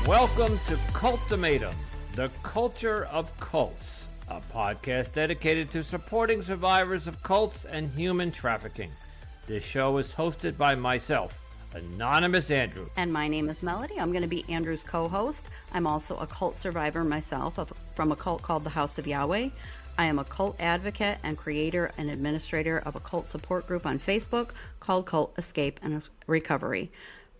Welcome to Cultimatum, the culture of cults, a podcast dedicated to supporting survivors of cults and human trafficking. This show is hosted by myself, Anonymous Andrew. And my name is Melody. I'm going to be Andrew's co-host. I'm also a cult survivor myself from a cult called the House of Yahweh. I am a cult advocate and creator and administrator of a cult support group on Facebook called Cult Escape and Recovery.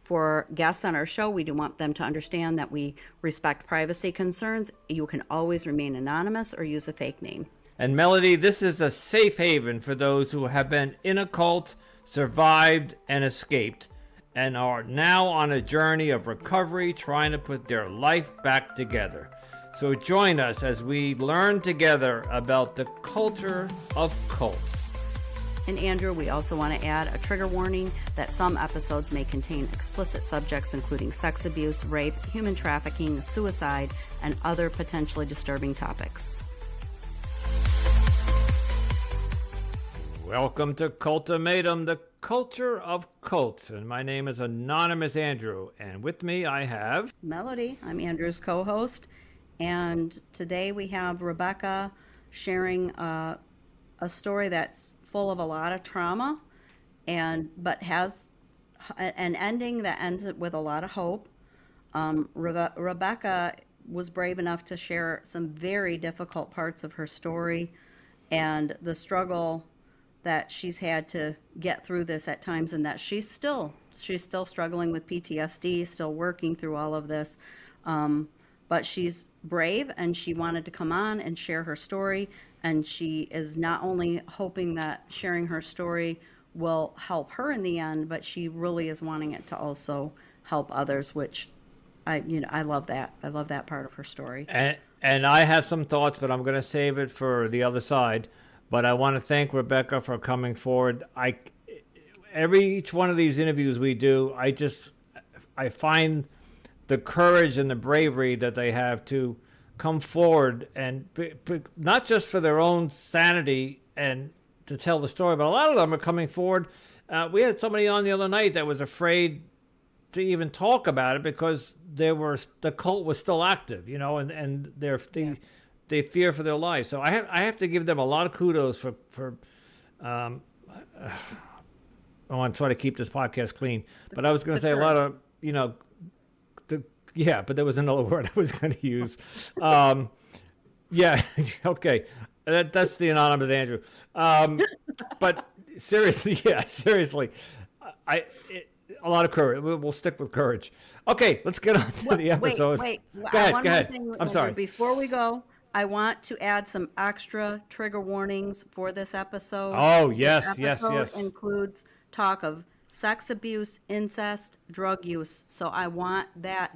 For guests on our show, we do want them to understand that we respect privacy concerns. You can always remain anonymous or use a fake name. And Melody, this is a safe haven for those who have been in a cult, survived, and escaped, and are now on a journey of recovery, trying to put their life back together. So join us as we learn together about the culture of cults. And Andrew, we also want to add a trigger warning that some episodes may contain explicit subjects including sex abuse, rape, human trafficking, suicide, and other potentially disturbing topics. Welcome to Cultimatum, the culture of cults. And my name is Anonymous Andrew. And with me I have... Melody. I'm Andrew's co-host. And today we have Rebekah sharing a story that's full of a lot of trauma, but has an ending that ends with a lot of hope. Rebekah was brave enough to share some very difficult parts of her story and the struggle that she's had to get through this at times, and that she's still struggling with PTSD, still working through all of this. But she's brave, and she wanted to come on and share her story. And she is not only hoping that sharing her story will help her in the end, but she really is wanting it to also help others, which I love that. I love that part of her story. And I have some thoughts, but I'm going to save it for the other side. But I want to thank Rebekah for coming forward. Each one of these interviews we do, I find the courage and the bravery that they have to come forward, and not just for their own sanity and to tell the story, but a lot of them are coming forward. We had somebody on the other night that was afraid to even talk about it because the cult was still active, and they fear for their lives. So I have to give them a lot of kudos for I want to try to keep this podcast clean, but I was going to say a lot of, yeah, but there was another word I was going to use. Yeah, okay. That's the Anonymous Andrew. But seriously, a lot of courage. We'll stick with courage. Okay, let's get on to the episode. Wait. Go ahead. I'm sorry. Before we go, I want to add some extra trigger warnings for this episode. Oh, yes. Includes talk of sex abuse, incest, drug use. So I want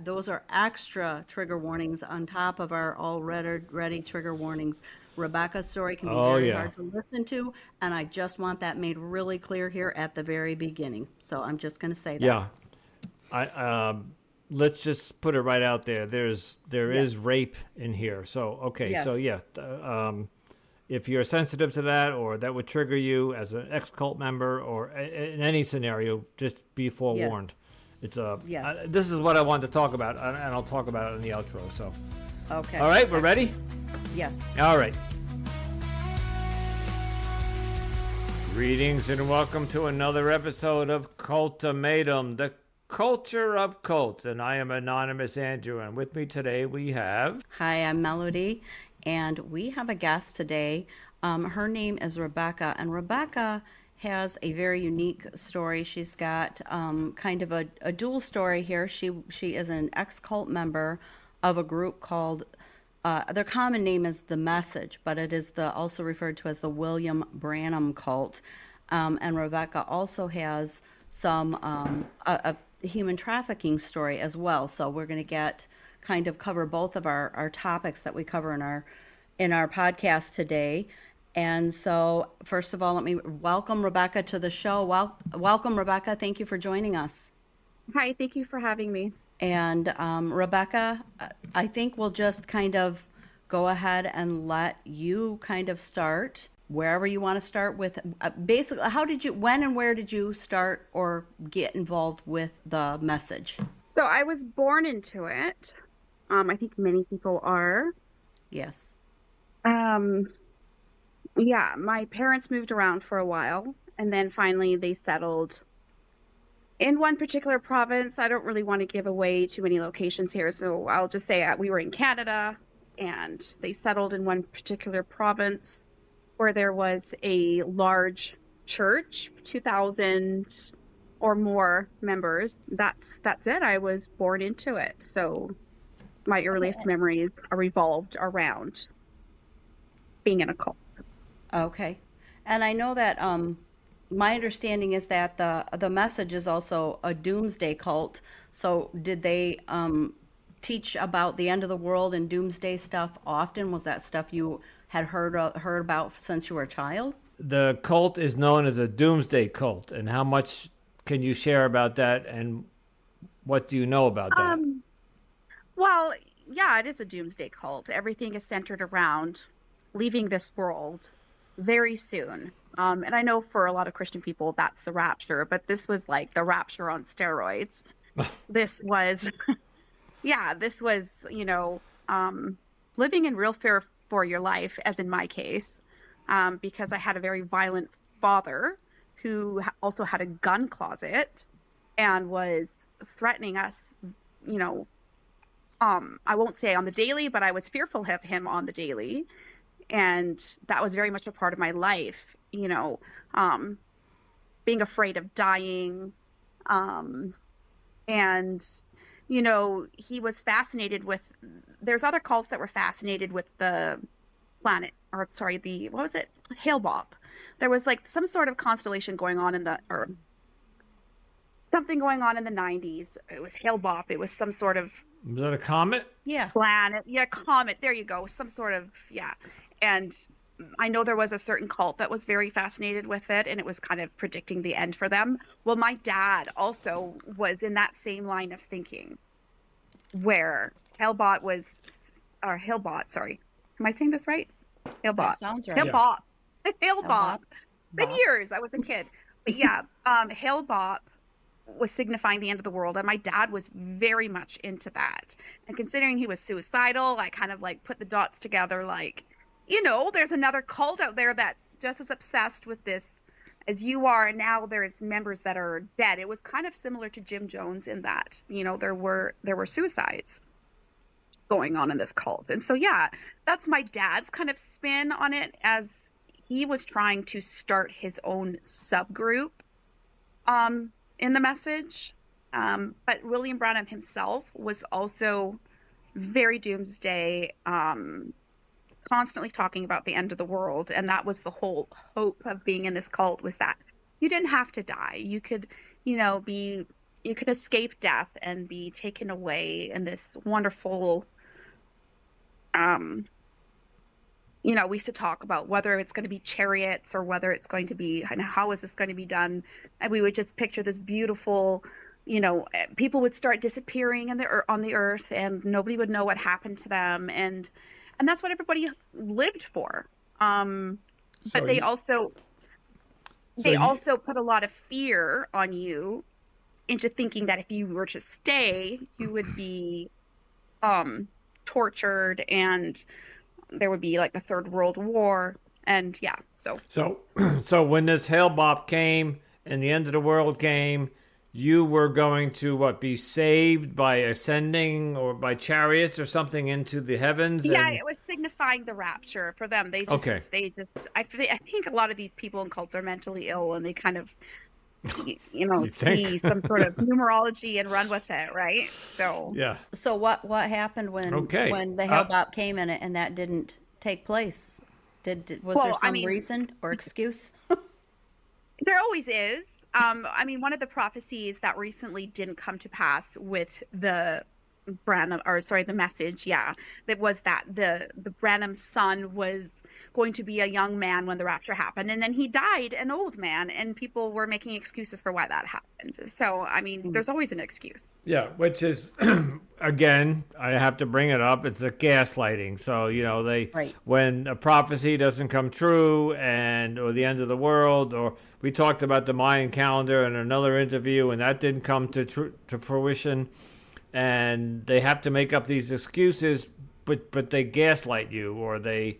those are extra trigger warnings on top of our already trigger warnings. Rebekah's story can be very hard to listen to, and I just want that made really clear here at the very beginning. So I'm just going to say that. Yeah. Let's just put it right out there. There is rape in here. So, okay. Yes. So yeah. If you're sensitive to that, or that would trigger you as an ex-cult member, or in any scenario, just be forewarned. Yes. It's this is what I wanted to talk about, and I'll talk about it in the outro. So, okay. All right, we're ready? Yes. All right. Greetings and welcome to another episode of Cultimatum, the culture of cults, and I am Anonymous Andrew, and with me today we have... Hi, I'm Melody. And we have a guest today. Her name is Rebekah, and Rebekah has a very unique story. She's got kind of a dual story here. She is an ex-cult member of a group called, their common name is The Message, but it is also referred to as the William Branham cult. And Rebekah also has some a human trafficking story as well. So we're going to cover both of our topics that we cover in our podcast today. And so first of all, let me welcome Rebekah to the show. Welcome, Rebekah. Thank you for joining us. Hi, thank you for having me. And Rebekah, I think we'll just kind of go ahead and let you kind of start wherever you want to start with. Basically, when and where did you start or get involved with the message? So I was born into it. I think many people are. Yes. Um, yeah, my parents moved around for a while, and then finally they settled in one particular province. I don't really want to give away too many locations here, so I'll just say we were in Canada, and they settled in one particular province where there was a large church, 2,000 or more members. That's it. I was born into it. So my earliest memories are revolved around being in a cult. Okay. And I know that my understanding is that the message is also a doomsday cult. So did they teach about the end of the world and doomsday stuff often? Was that stuff you had heard about since you were a child? The cult is known as a doomsday cult, and how much can you share about that, and what do you know about that? Well, yeah, it is a doomsday cult. Everything is centered around leaving this world very soon. And I know for a lot of Christian people, that's the rapture, but this was like the rapture on steroids. This was, yeah, this was, living in real fear for your life, as in my case, because I had a very violent father who also had a gun closet and was threatening us, I won't say on the daily, but I was fearful of him on the daily. And that was very much a part of my life, being afraid of dying. And, he was fascinated with, there's other cults that were fascinated with the planet, or sorry, what was it? Hale-Bopp. There was like some sort of constellation going on or something going on in the 90s. It was Hale-Bopp. It was some sort of... Was that a comet? Yeah. Planet. Yeah, comet. There you go. Some sort of, yeah. And I know there was a certain cult that was very fascinated with it, and it was kind of predicting the end for them. Well, my dad also was in that same line of thinking, where Hale-Bopp sorry. Am I saying this right? Hale-Bopp. That sounds right. Hale-Bopp. Yeah. Hale-Bopp. It's been years. I was a kid. But yeah, Hale-Bopp was signifying the end of the world, and my dad was very much into that. And considering he was suicidal, I kind of like put the dots together, like, there's another cult out there that's just as obsessed with this as you are, and now there's members that are dead. It was kind of similar to Jim Jones in that, there were suicides going on in this cult. And so, yeah, that's my dad's kind of spin on it, as he was trying to start his own subgroup in the message. But William Branham himself was also very doomsday, constantly talking about the end of the world. And that was the whole hope of being in this cult, was that you didn't have to die. You could, you could escape death and be taken away in this wonderful, we used to talk about whether it's going to be chariots or whether it's going to be, and how is this going to be done? And we would just picture this beautiful, people would start disappearing on the earth, and nobody would know what happened to them. And that's what everybody lived for. But they also put a lot of fear on you into thinking that if you were to stay, you would be tortured, and there would be like the Third World War. And yeah, so when this Hale-Bopp came and the end of the world came, you were going to be saved by ascending or by chariots or something into the heavens? Yeah, it was signifying the rapture for them. I think a lot of these people in cults are mentally ill, and they kind of, see some sort of numerology and run with it, right? So yeah. So what happened when the Hale-Bopp came in and that didn't take place? Was there some reason or excuse? There always is. One of the prophecies that recently didn't come to pass with the message, that was that the Branham's son was going to be a young man when the rapture happened, and then he died an old man, and people were making excuses for why that happened. So, there's always an excuse. Yeah, which is, again, I have to bring it up. It's a gaslighting. So Right. when a prophecy doesn't come true, or the end of the world, or we talked about the Mayan calendar in another interview, and that didn't come to fruition, and they have to make up these excuses, but they gaslight you, or they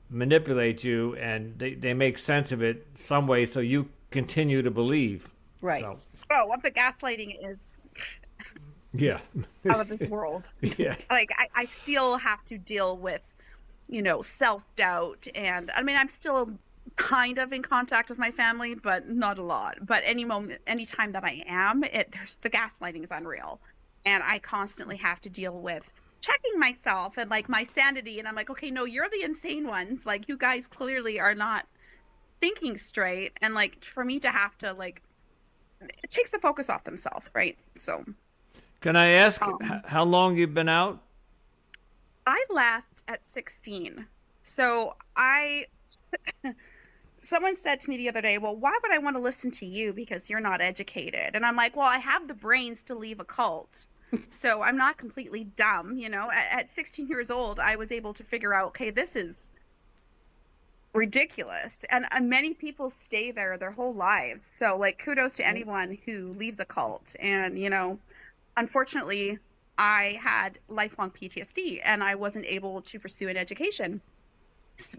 manipulate you, and they make sense of it some way, so you continue to believe. Right. So, Oh, what the gaslighting is yeah. out of this world. Yeah. Like I still have to deal with, self-doubt, and I mean I'm still kind of in contact with my family, but not a lot. But anytime that I am, the gaslighting is unreal. And I constantly have to deal with checking myself and like my sanity, and I'm like, okay, no, you're the insane ones. Like you guys clearly are not thinking straight, and like for me to have to like it takes the focus off themselves, right? So Can I ask how long you've been out? I left at 16. So someone said to me the other day, well, why would I want to listen to you because you're not educated? And I'm like, well, I have the brains to leave a cult. So I'm not completely dumb. At 16 years old, I was able to figure out, okay, this is ridiculous. And many people stay there their whole lives. So like kudos to anyone who leaves a cult. And, unfortunately, I had lifelong PTSD and I wasn't able to pursue an education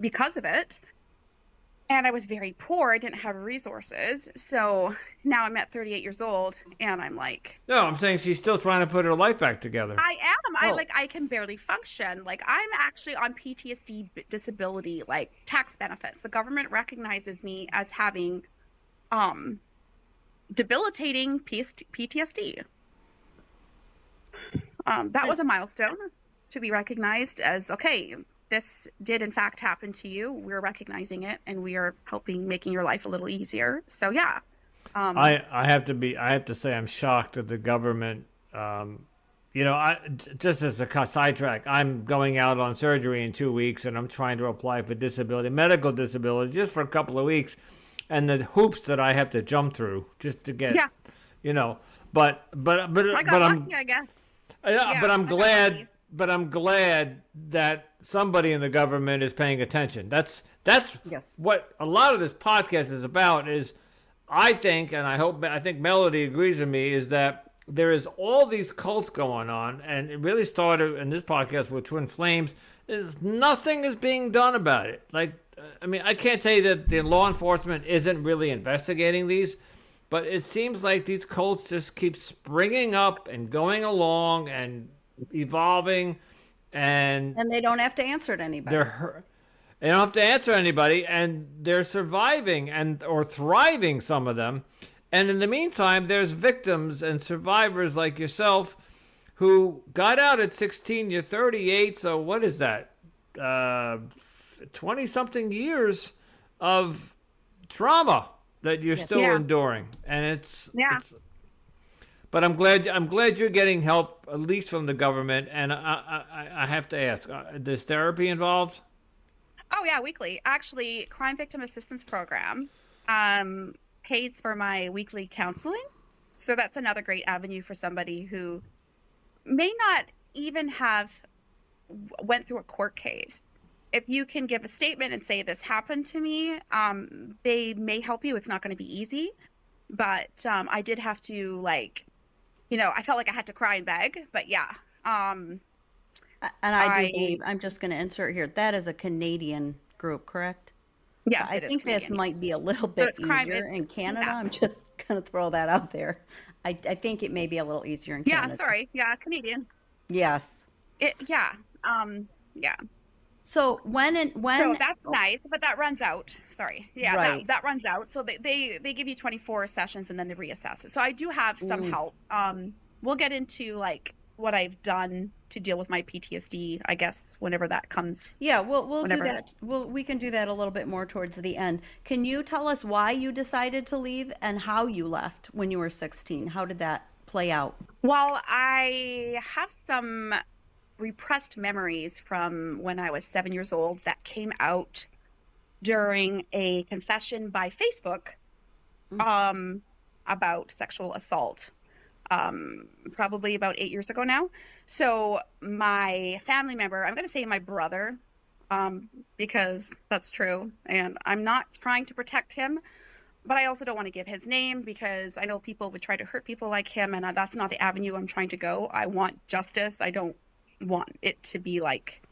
because of it. And I was very poor. I didn't have resources. So now I'm at 38 years old and I'm like, No, I'm saying she's still trying to put her life back together. I am. Oh. I can barely function. Like I'm actually on PTSD disability, like tax benefits. The government recognizes me as having debilitating PTSD. That was a milestone to be recognized as, okay, this did in fact happen to you. We're recognizing it and we are making your life a little easier. So yeah. I have to say I'm shocked that the government, just as a sidetrack, I'm going out on surgery in 2 weeks and I'm trying to apply for medical disability, just for a couple of weeks. And the hoops that I have to jump through just to get, but I got I'm, lucky, I guess. but I'm glad that somebody in the government is paying attention. That's Yes. what a lot of this podcast is about. Is I think, and I think Melody agrees with me, is that there is all these cults going on, and it really started in this podcast with Twin Flames. Nothing is being done about it. Like, I mean, I can't say that the law enforcement isn't really investigating these, but it seems like these cults just keep springing up and going along and evolving, and they don't have to answer to anybody. They don't have to answer anybody, and they're surviving or thriving, some of them. And in the meantime, there's victims and survivors like yourself who got out at 16. You're 38, so what is that? 20-something years of trauma that you're still enduring, and it's. But I'm glad you're getting help, at least from the government. And I have to ask, is therapy involved? Oh yeah, weekly. Actually, Crime Victim Assistance Program pays for my weekly counseling. So that's another great avenue for somebody who may not even have went through a court case. If you can give a statement and say this happened to me, they may help you. It's not going to be easy, but I did have to I felt like I had to cry and beg. But yeah. And I do believe, I'm just going to insert here, that is a Canadian group, correct? Yes, I think this might be a little bit easier in Canada. I'm just going to throw that out there. I think it may be a little easier in Canada. Yeah, sorry. Yeah, Canadian. Yes. Yeah. So when so that's nice, but that runs out. Sorry. Yeah, right. that runs out. So they give you 24 sessions and then they reassess it. So I do have some help. We'll get into what I've done to deal with my PTSD, I guess, whenever that comes. Yeah, we'll do that. We can do that a little bit more towards the end. Can you tell us why you decided to leave and how you left when you were 16? How did that play out? Well, I have some repressed memories from when I was 7 years old that came out during a confession by Facebook about sexual assault. probably about 8 years ago now. So my family member, I'm going to say my brother, because that's true. And I'm not trying to protect him, but I also don't want to give his name because I know people would try to hurt people like him. And that's not the avenue I'm trying to go. I want justice. I don't want it to be like,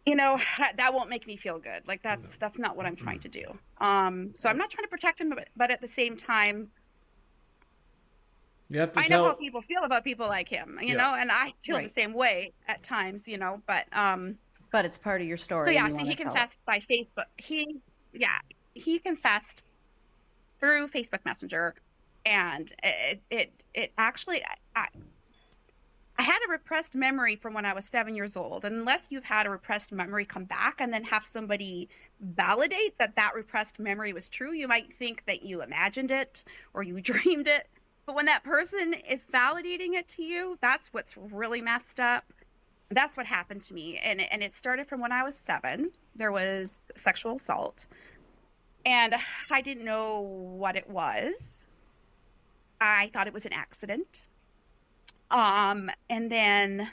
that won't make me feel good. Like that's not what I'm trying to do. So I'm not trying to protect him, but at the same time, You have to I know how tell. people feel about people like him, Yeah. and I feel the Right. same way at times, but But it's part of your so story and yeah, you so want he to tell it. confessed by Facebook. Yeah, he confessed through Facebook Messenger, and it actually, I had a repressed memory from when I was 7 years old. And unless you've had a repressed memory come back and then have somebody validate that repressed memory was true, you might think that you imagined it or you dreamed it. But when that person is validating it to you, that's what's really messed up. That's what happened to me. And it started from when I was 7. There was sexual assault. And I didn't know what it was. I thought it was an accident. And then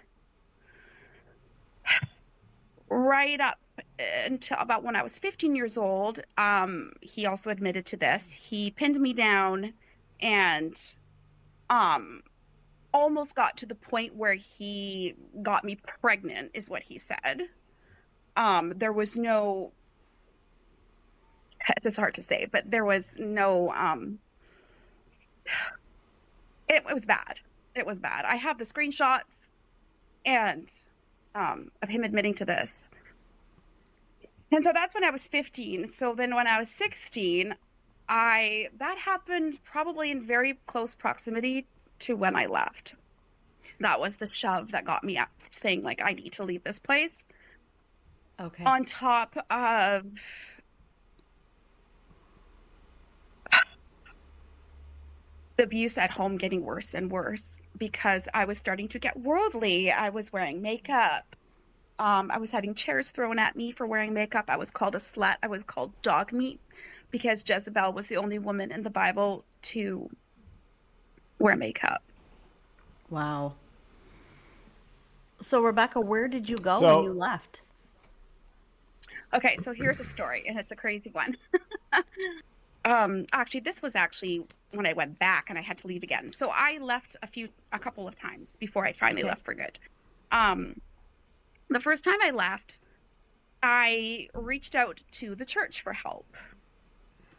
right up until about when I was 15 years old, he also admitted to this. He pinned me down and almost got to the point where he got me pregnant, is what he said. There was no, it's hard to say, but there was no, it was bad. It was bad. I have the screenshots and of him admitting to this. And so that's when I was 15. So then when I was 16, that happened probably in very close proximity to when I left. That was the shove that got me up saying, like, I need to leave this place. Okay. On top of the abuse at home getting worse and worse because I was starting to get worldly. I was wearing makeup. I was having chairs thrown at me for wearing makeup. I was called a slut. I was called dog meat because Jezebel was the only woman in the Bible to wear makeup. Wow. So Rebekah, where did you go So- when you left? Okay, so here's a story, and it's a crazy one. Actually, this was actually when I went back and I had to leave again. So I left a couple of times before I finally left for good. The first time I left, I reached out to the church for help.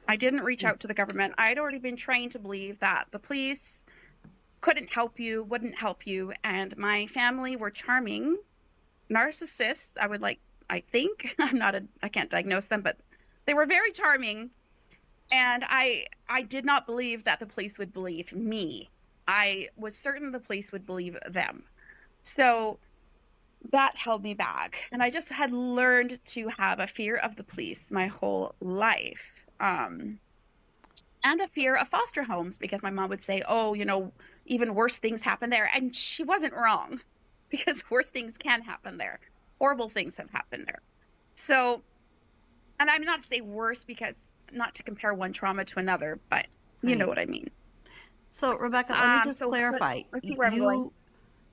I didn't reach out to the government. I had already been trained to believe that the police couldn't help you, wouldn't help you, and my family were charming narcissists. I think I can't diagnose them, but they were very charming. And I did not believe that the police would believe me. I was certain the police would believe them. So that held me back. And I just had learned to have a fear of the police my whole life. And a fear of foster homes because my mom would say, oh, even worse things happen there. And she wasn't wrong because worse things can happen there. Horrible things have happened there. So, and I'm not to say worse because not to compare one trauma to another, but you know what I mean. So Rebekah, let me just so clarify. let's see where I'm going.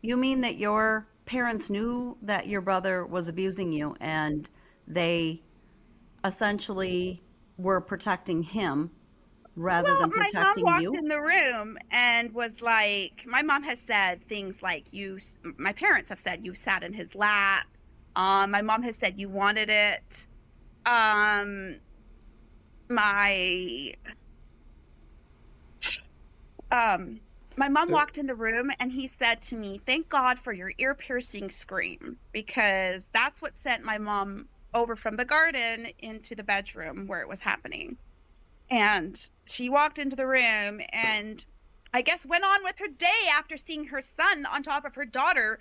You mean that your parents knew that your brother was abusing you and they essentially were protecting him rather than My mom protecting walked you? in the room and was like, my mom has said things like, my parents have said you sat in his lap. My mom has said you wanted it. My mom walked in the room and he said to me, thank God for your ear-piercing scream, because that's what sent my mom over from the garden into the bedroom where it was happening. And she walked into the room and I guess went on with her day after seeing her son on top of her daughter,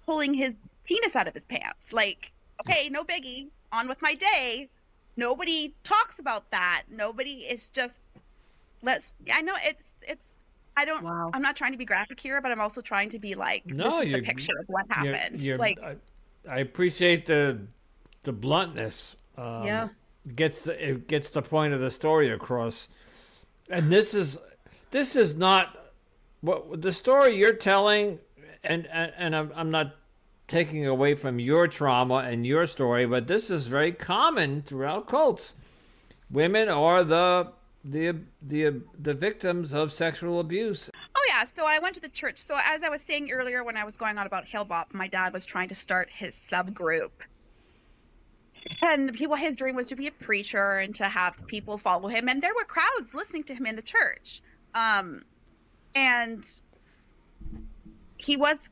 pulling his penis out of his pants. Like, okay, no biggie, on with my day. Nobody talks about that. Nobody is just, I know Wow. I'm not trying to be graphic here, but I'm also trying to be like, No, this is the you're- picture of what happened. I appreciate the bluntness. Yeah. It gets the point of the story across, and this is this is not what the story you're telling, and I'm not taking away from your trauma and your story, but this is very common throughout cults. Women are the victims of sexual abuse. Oh yeah, so I went to the church. So as I was saying earlier when I was going on about Hale-Bopp, my dad was trying to start his subgroup. And his dream was to be a preacher and to have people follow him. And there were crowds listening to him in the church. And he was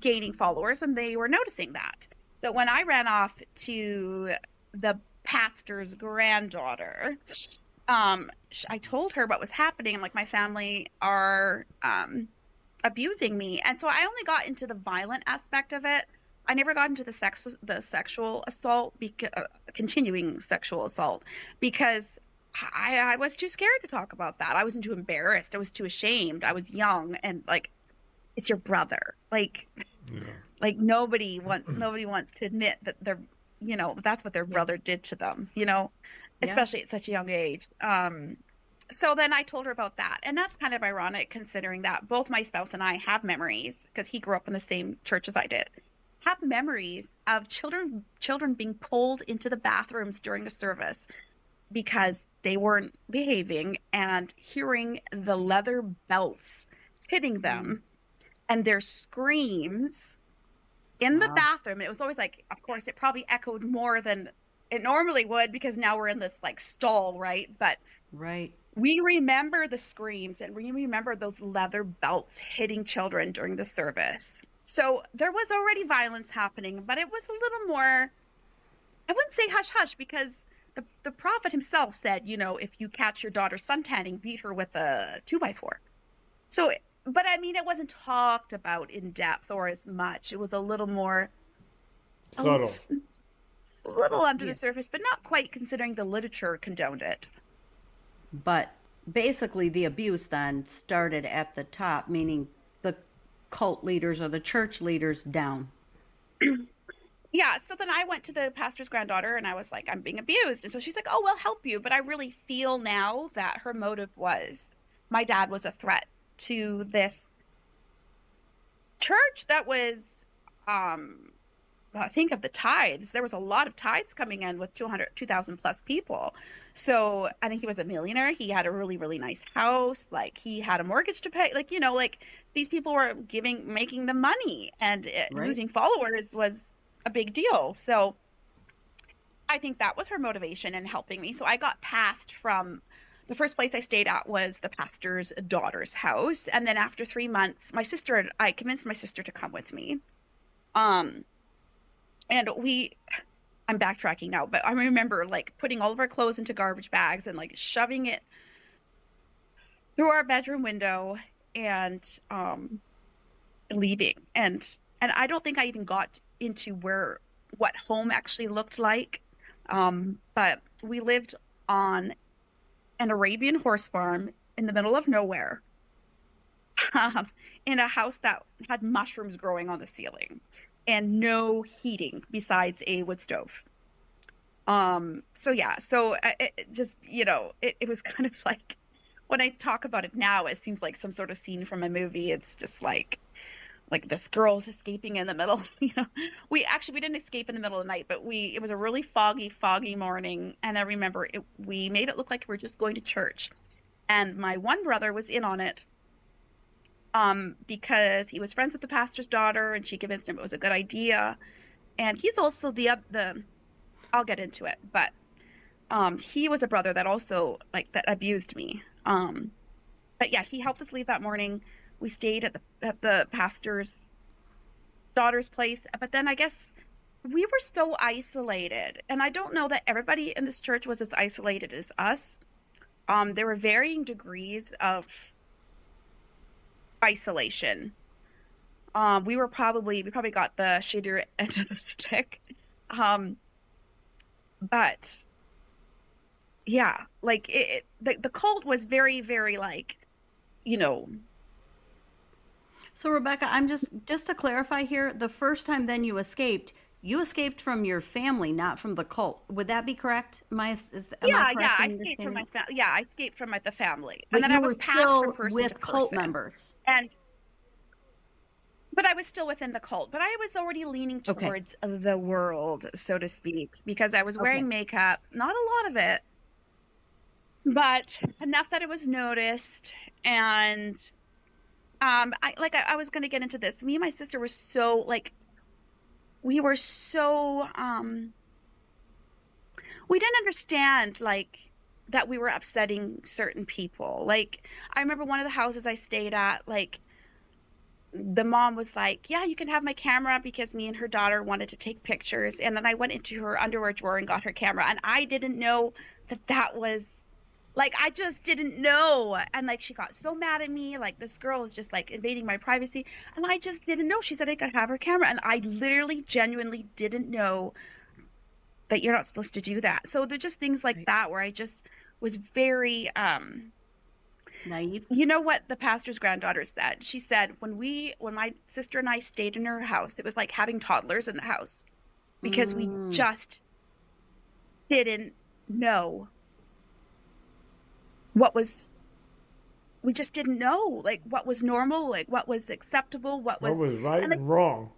gaining followers and they were noticing that. So when I ran off to the pastor's granddaughter, I told her what was happening. I'm like, my family are abusing me. And so I only got into the violent aspect of it. I never got into the sexual assault, continuing sexual assault, because I was too scared to talk about that. I was too embarrassed. I was too ashamed. I was young and like, it's your brother. Like, like nobody wants to admit that that's what their brother did to them, especially at such a young age. So then I told her about that. And that's kind of ironic considering that both my spouse and I have memories, because he grew up in the same church as I did, have memories of children being pulled into the bathrooms during a service because they weren't behaving, and hearing the leather belts hitting them and their screams in the bathroom. And it was always like, of course, it probably echoed more than it normally would because now we're in this like stall, right? But we remember the screams and we remember those leather belts hitting children during the service. So there was already violence happening, but it was a little more, I wouldn't say hush hush, because the prophet himself said, if you catch your daughter suntanning, beat her with a 2x4. So, but I mean, it wasn't talked about in depth or as much. It was a little more subtle, a little under the surface, but not quite, considering the literature condoned it. But basically the abuse then started at the top, meaning the cult leaders or the church leaders down. Yeah, so then I went to the pastor's granddaughter and I was like, I'm being abused. And so she's like, oh, we'll help you. But I really feel now that her motive was, my dad was a threat to this church that was, think of the tithes. There was a lot of tithes coming in with 2,000 plus people. So I think he was a millionaire. He had a really, really nice house. Like, he had a mortgage to pay. Like, like these people were making the money, and losing followers was a big deal. So I think that was her motivation in helping me. So I got passed from, the first place I stayed at was the pastor's daughter's house. And then after 3 months, I convinced my sister to come with me. And I'm backtracking now, but I remember like putting all of our clothes into garbage bags and like shoving it through our bedroom window and leaving. And I don't think I even got into what home actually looked like. But we lived on an Arabian horse farm in the middle of nowhere, in a house that had mushrooms growing on the ceiling and no heating besides a wood stove. So it just, it was kind of like, when I talk about it now, it seems like some sort of scene from a movie. It's just like this girl's escaping in the middle. We didn't escape in the middle of the night, but it was a really foggy morning. And I remember we made it look like we were just going to church. And my one brother was in on it, because he was friends with the pastor's daughter and she convinced him it was a good idea. And he's also I'll get into it, but, he was a brother that also that abused me. But yeah, he helped us leave that morning. We stayed at the pastor's daughter's place, but then I guess we were so isolated, and I don't know that everybody in this church was as isolated as us. There were varying degrees of isolation. We probably got the shadier end of the stick. But yeah, like the cult was very, very So Rebekah, I'm just to clarify here, the first time then you escaped, you escaped from your family, not from the cult. Would that be correct? Am I Yeah, correct yeah, I in escaped from understanding my that? family. Yeah, I escaped from the family, and But then I you was were passed from still person to with cult person, members. and but I was still within the cult. But I was already leaning Okay. towards the world, so to speak, because I was Okay. wearing makeup, not a lot of it, but enough that it was noticed. And I was going to get into this. Me and my sister were so like we were so we didn't understand like that we were upsetting certain people. Like I remember one of the houses I stayed at, like the mom was like, "Yeah, you can have my camera," because me and her daughter wanted to take pictures. And then I went into her underwear drawer and got her camera, and I didn't know that was like I just didn't know. And like she got so mad at me, like this girl was just like invading my privacy, and I just didn't know. She said I could have her camera, and I literally genuinely didn't know that you're not supposed to do that. So they're just things like Right. that where I just was very Naive. you know what the pastor's granddaughter said? She said when my sister and I stayed in her house, it was like having toddlers in the house because we Mm, just didn't know what was we just didn't know like what was normal, like what was acceptable, what What was was right and and wrong?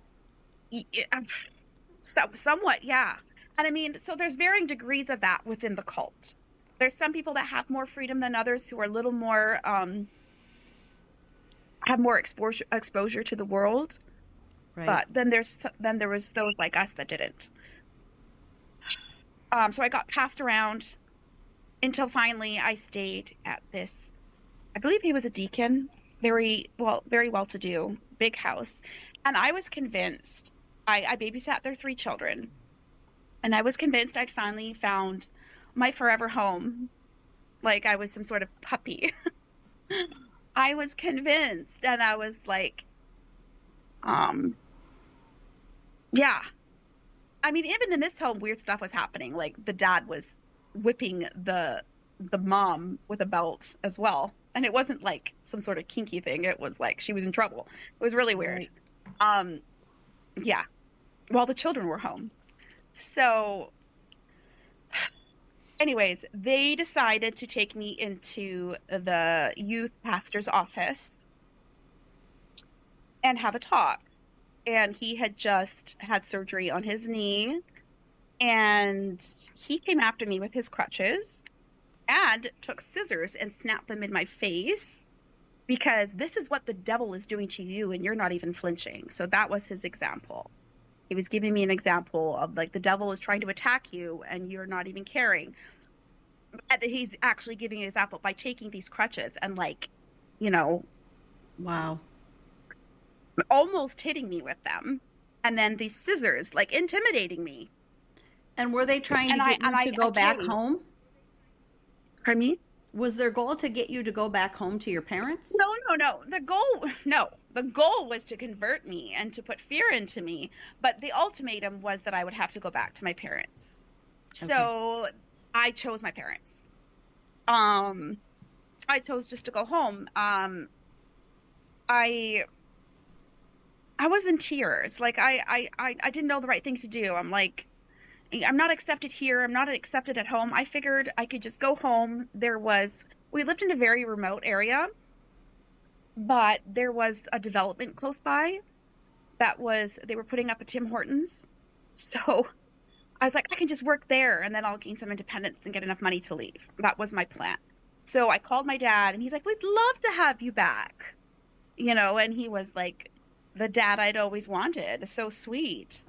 somewhat, yeah. And I mean, so there's varying degrees of that within the cult. There's some people that have more freedom than others who are a little more have more exposure to the world. right. But then there was those like us that didn't. So I got passed around until finally I stayed at this. I believe he was a deacon, very well to do, big house, and I was convinced. I babysat their 3 children, and I was convinced I'd finally found my forever home, like I was some sort of puppy. I was convinced, and I was like, um, yeah. I mean, even in this home, weird stuff was happening. Like the dad was whipping the mom with a belt as well, and it wasn't like some sort of kinky thing. It was like she was in trouble. It was really weird. Right. Um, yeah. While the children were home. So, anyways, they decided to take me into the youth pastor's office and have a talk. And he had just had surgery on his knee, and he came after me with his crutches and took scissors and snapped them in my face because this is what the devil is doing to you and you're not even flinching. So that was his example. He was giving me an example of like the devil is trying to attack you and you're not even caring. And he's actually giving an example by taking these crutches and like, you know, Wow. almost hitting me with them. And then these scissors, like intimidating me. And were they trying to get you to go back caved. home? Pardon me? Was their goal to get you to go back home to your parents? No. The goal was to convert me and to put fear into me. But the ultimatum was that I would have to go back to my parents. So I chose my parents. I chose just to go home. I was in tears. Like I didn't know the right thing to do. I'm like, I'm not accepted here. I'm not accepted at home. I figured I could just go home. We lived in a very remote area, but there was a development close by they were putting up a Tim Hortons. So I was like, I can just work there and then I'll gain some independence and get enough money to leave. That was my plan. So I called my dad and he's like, we'd love to have you back. And he was like the dad I'd always wanted. So sweet.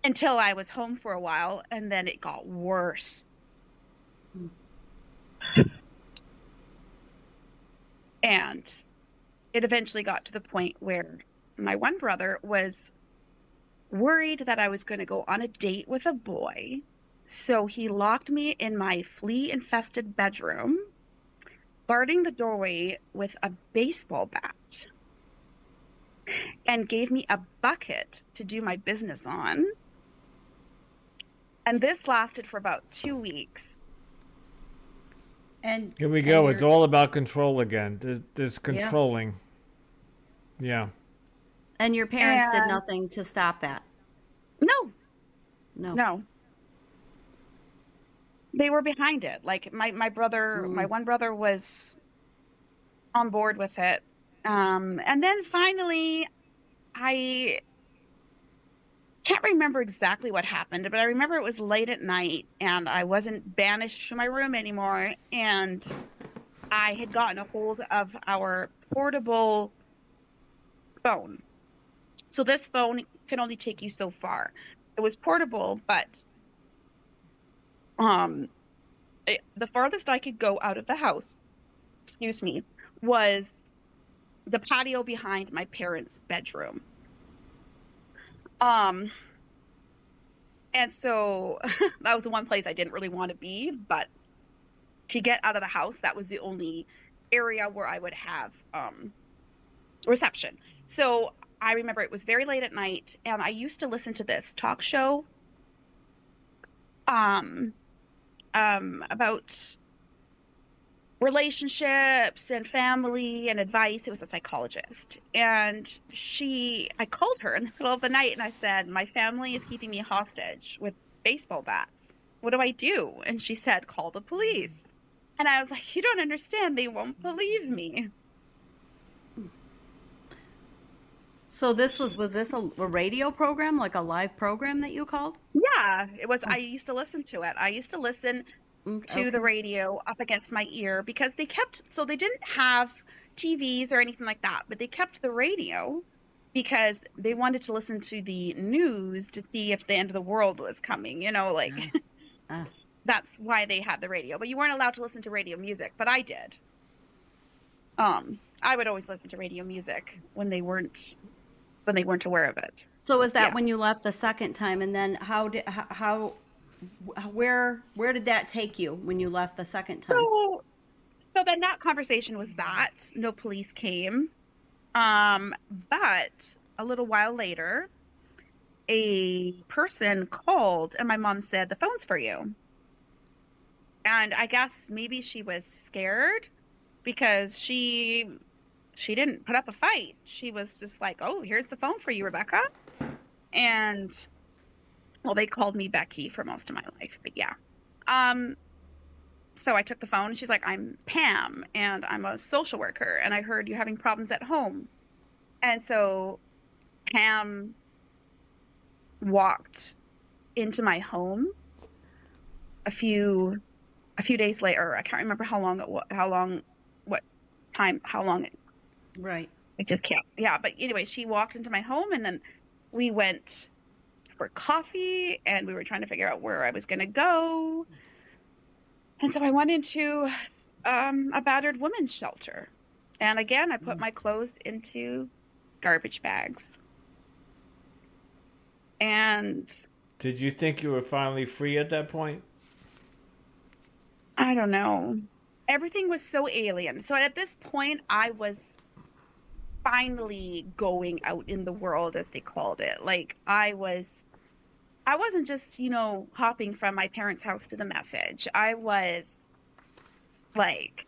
Until I was home for a while, and then it got worse. And it eventually got to the point where my one brother was worried that I was going to go on a date with a boy. So he locked me in my flea-infested bedroom, guarding the doorway with a baseball bat, and gave me a bucket to do my business on. And this lasted for about 2 weeks. And Here we go. It's all about control again. There's controlling. Yeah. And your parents did And- nothing to stop that. No, No. no. They were behind it. Like my one brother was on board with it. And then finally, I can't remember exactly what happened, but I remember it was late at night and I wasn't banished to my room anymore. And I had gotten a hold of our portable phone. So this phone can only take you so far. It was portable, but um, the farthest I could go out of the house, excuse me, was the patio behind my parents' bedroom. Um, and so that was the one place I didn't really want to be, but to get out of the house, that was the only area where I would have reception. So I remember it was very late at night, and I used to listen to this talk show um about relationships and family and advice. It was a psychologist. And I called her in the middle of the night and I said, my family is keeping me hostage with baseball bats. What do I do? And she said, call the police. And I was like, you don't understand. They won't believe me. So was this a radio program, like a live program that you called? Yeah, it was. I used to listen to it. I used to listen to the Okay. radio up against my ear because they didn't have TVs or anything like that, but they kept the radio because they wanted to listen to the news to see if the end of the world was coming, like Ah. that's why they had the radio. But you weren't allowed to listen to radio music, but I did. I would always listen to radio music when they weren't aware of it. So was that Yeah. when you left the second time, and then where did that take you when you left the second time? So then that conversation was that no police came. But a little while later, a person called and my mom said, the phone's for you. And I guess maybe she was scared because she didn't put up a fight. She was just like, oh, here's the phone for you, Rebekah. And well, they called me Becky for most of my life, but yeah. So I took the phone and she's like, I'm Pam and I'm a social worker and I heard you're having problems at home. And so Pam walked into my home a few days later. I can't remember how long Right. I just can't. Yeah, but anyway, she walked into my home and then we went for coffee and we were trying to figure out where I was going to go. And so I went into a battered women's shelter. And again, I put my clothes into garbage bags. And Did you think you were finally free at that point? I don't know. Everything was so alien. So at this point, I was finally going out in the world, as they called it. Like I wasn't just, hopping from my parents' house to the message. I was like,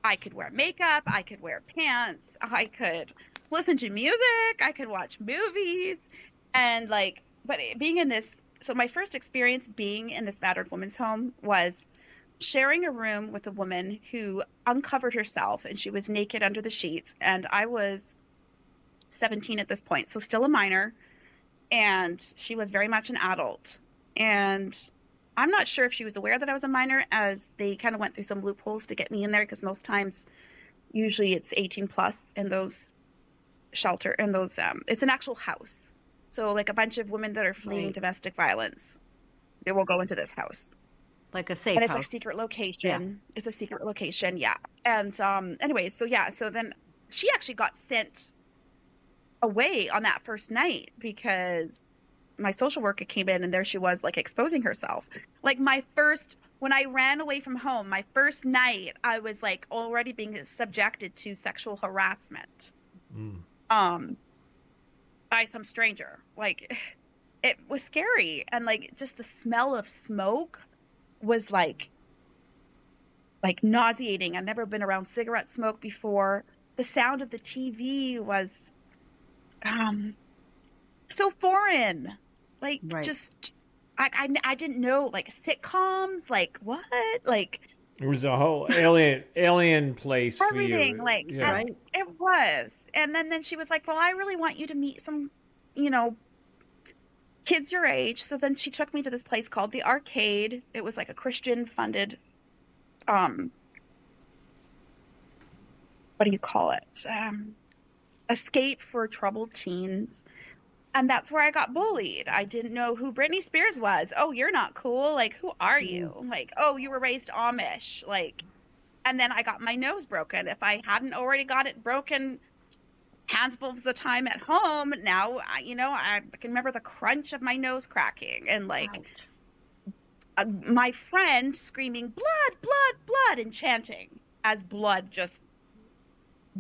I could wear makeup, I could wear pants, I could listen to music, I could watch movies. And but being in this, so my first experience being in this battered woman's home was sharing a room with a woman who uncovered herself and she was naked under the sheets. And I was 17 at this point, so still a minor. And she was very much an adult. And I'm not sure if she was aware that I was a minor, as they kind of went through some loopholes to get me in there, because most times, usually it's 18 plus in those it's an actual house. So like a bunch of women that are fleeing domestic violence, they will go into this house. Like a safe And it's house. a secret location. Yeah. It's a secret location, yeah. And anyways, so then she actually got sent away on that first night because my social worker came in and there she was, like, exposing herself. Like when I ran away from home, my first night, I was like already being subjected to sexual harassment by some stranger. Like, it was scary. And like just the smell of smoke was like nauseating. I'd never been around cigarette smoke before. The sound of the TV was so foreign. Like, Right. just, I didn't know, like, sitcoms, like, what? Like, It was a whole alien place for everything, you. like, Yeah. and Right. it was. And then she was like, well, I really want you to meet some, you know, kids your age. So then she took me to this place called the Arcade. It was like a Christian funded, um, what do you call it? Escape for troubled teens. And that's where I got bullied. I didn't know who Britney Spears was. Oh, you're not cool. Like, who are you? Like, oh, you were raised Amish. Like, and then I got my nose broken. If I hadn't already got it broken handfuls of the time at home, now, I can remember the crunch of my nose cracking and like Ouch. my friend screaming, blood, blood, blood, and chanting as blood just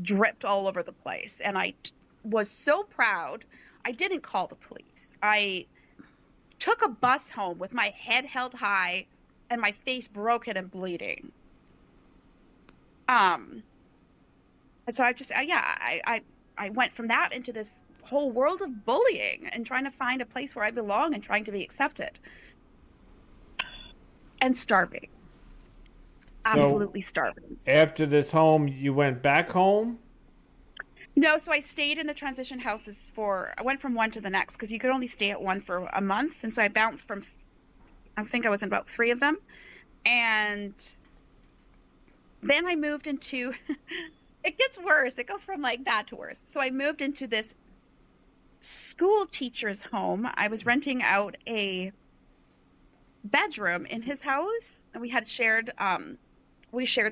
dripped all over the place. And I was so proud. I didn't call the police. I took a bus home with my head held high and my face broken and bleeding. And so I just, I went from that into this whole world of bullying and trying to find a place where I belong and trying to be accepted. And starving. Absolutely starving. After this home, you went back home? No, so I stayed in the transition houses I went from one to the next because you could only stay at one for a month. And so I bounced from, I think I was in about 3 of them. And then I moved into, it gets worse. It goes from like bad to worse. So I moved into this school teacher's home. I was renting out a bedroom in his house, and we shared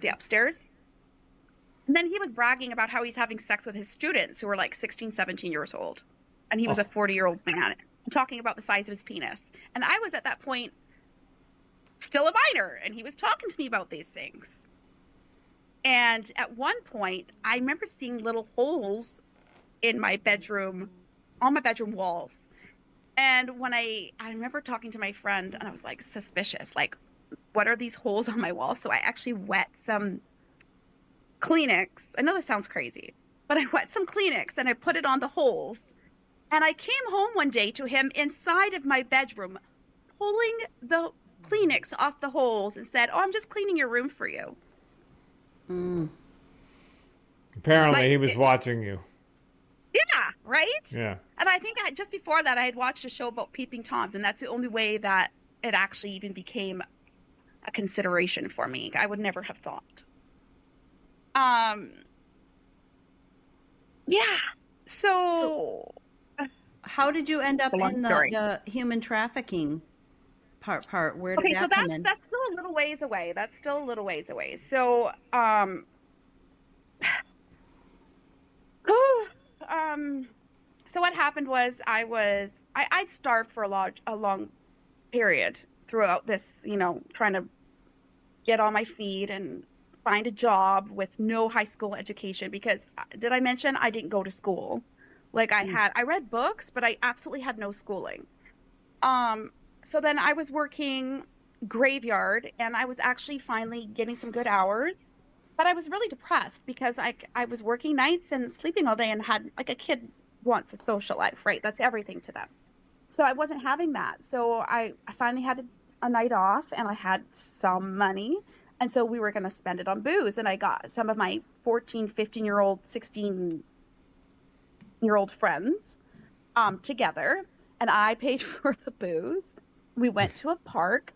the upstairs. And then he was bragging about how he's having sex with his students who were like 16, 17 years old. And he was a 40-year-old man talking about the size of his penis. And I was at that point still a minor, and he was talking to me about these things. And at one point, I remember seeing little holes in my bedroom, on my bedroom walls. And when I remember talking to my friend, and I was like suspicious, like, what are these holes on my wall? So I actually wet some Kleenex. I know this sounds crazy, but I wet some Kleenex and I put it on the holes. And I came home one day to him inside of my bedroom, pulling the Kleenex off the holes and said, oh, I'm just cleaning your room for you. Apparently, he was watching you. Yeah, right? Yeah. And I think just before that, I had watched a show about peeping Toms, and that's the only way that it actually even became a consideration for me. I would never have thought. Yeah. So how did you end up in story. the human trafficking part? Where did Okay, that so come in? that's still a little ways away. So, so what happened was I'd starved for a long period throughout this, trying to get on my feet and find a job with no high school education, because did I mention I didn't go to school? Like I read books, but I absolutely had no schooling. So then I was working graveyard, and I was actually finally getting some good hours, but I was really depressed because I was working nights and sleeping all day, and had, like, a kid wants a social life, right? That's everything to them. So I wasn't having that. So I finally had a night off, and I had some money. And so we were going to spend it on booze. And I got some of my 14, 15-year-old, 16-year-old friends together, and I paid for the booze. We went to a park,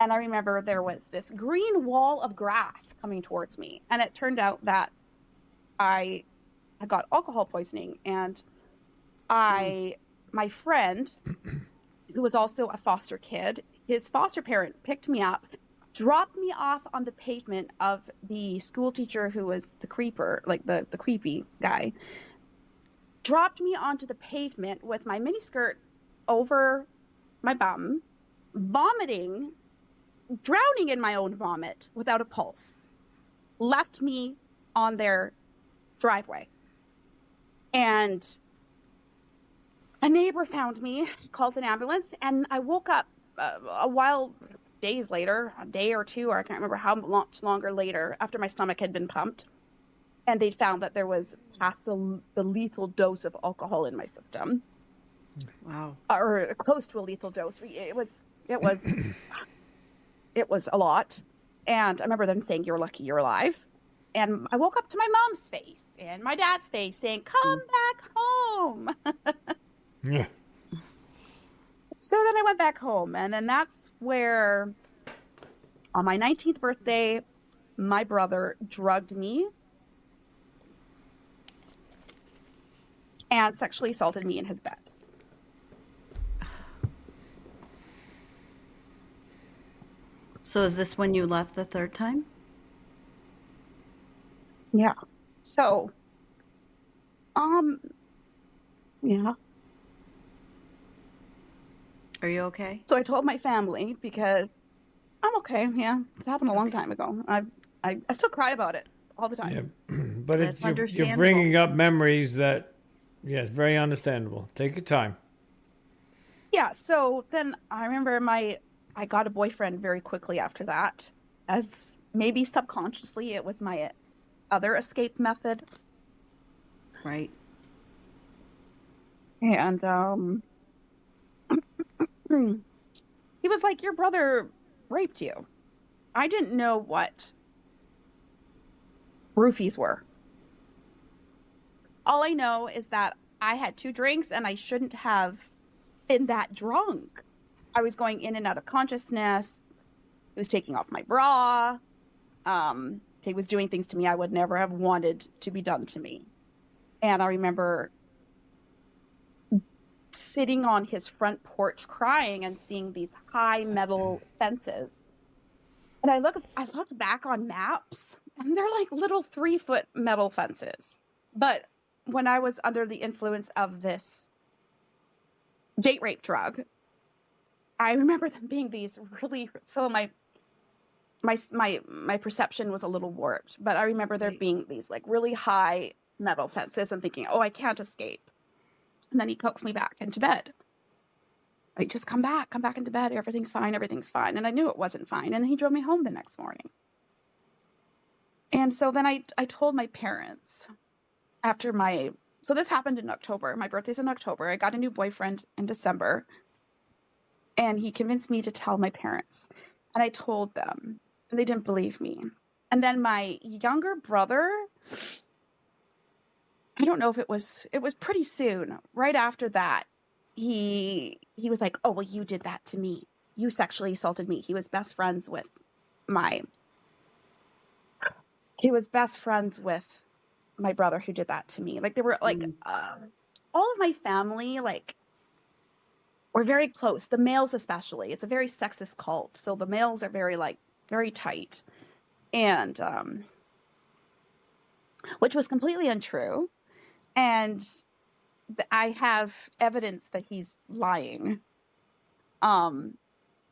and I remember there was this green wall of grass coming towards me. And it turned out that I got alcohol poisoning. And my friend, who was also a foster kid, his foster parent picked me up, dropped me off on the pavement of the school teacher who was the creeper, like the creepy guy, dropped me onto the pavement with my miniskirt over my bum, vomiting, drowning in my own vomit without a pulse, left me on their driveway. And a neighbor found me, called an ambulance, and I woke up days later, a day or two, or I can't remember how much longer later, after my stomach had been pumped, and they found that there was past the lethal dose of alcohol in my system. Wow. or close to a lethal dose. It was a lot. And I remember them saying, "You're lucky you're alive." And I woke up to my mom's face and my dad's face saying, "Come back home." Yeah. So then I went back home. And then that's where, on my 19th birthday, my brother drugged me and sexually assaulted me in his bed. So is this when you left the third time? Yeah. So, yeah. Are you okay? So I told my family because I'm okay. Yeah. It's happened a long time ago. I still cry about it all the time. Yeah. But That's you're understandable. bringing up memories that, yeah, it's very understandable. Take your time. Yeah. So then I remember I got a boyfriend very quickly after that, as maybe subconsciously it was my other escape method. Right. And he was like, "Your brother raped you." I didn't know what roofies were. All I know is that I had 2 drinks and I shouldn't have been that drunk. I was going in and out of consciousness. He was taking off my bra. He was doing things to me I would never have wanted to be done to me. And I remember sitting on his front porch crying and seeing these high metal fences. And I looked back on maps and they're like little 3-foot metal fences. But when I was under the influence of this date rape drug, I remember them being these really, so my perception was a little warped, but I remember there being these like really high metal fences and thinking, "Oh, I can't escape." And then he coaxed me back into bed. Like, "Just come back into bed. Everything's fine. Everything's fine." And I knew it wasn't fine. And then he drove me home the next morning. And so then I told my parents after so this happened in October. My birthday's in October. I got a new boyfriend in December. And he convinced me to tell my parents. And I told them. And they didn't believe me. And then my younger brother, I don't know if it was pretty soon. Right after that, he was like, "Oh, well, you did that to me. You sexually assaulted me." He was best friends with my brother who did that to me. Like, they were like, all of my family, like, we're very close. The males especially. It's a very sexist cult. So the males are very tight. And which was completely untrue. And I have evidence that he's lying.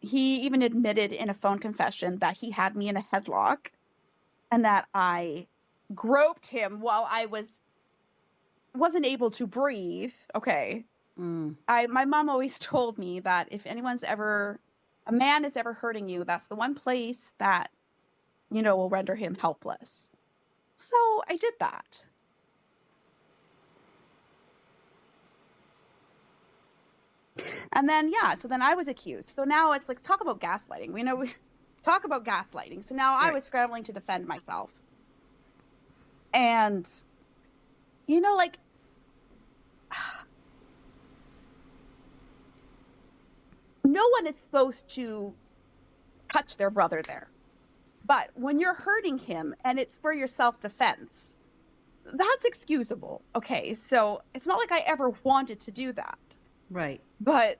He even admitted in a phone confession that he had me in a headlock and that I groped him while I wasn't able to breathe. Okay. My mom always told me that if a man is ever hurting you, that's the one place that, will render him helpless. So I did that. And then, so then I was accused. So now it's like, talk about gaslighting. We talk about gaslighting. So now I was scrambling to defend myself. And, like, no one is supposed to touch their brother there. But when you're hurting him and it's for your self-defense, that's excusable. Okay, so it's not like I ever wanted to do that. Right. But,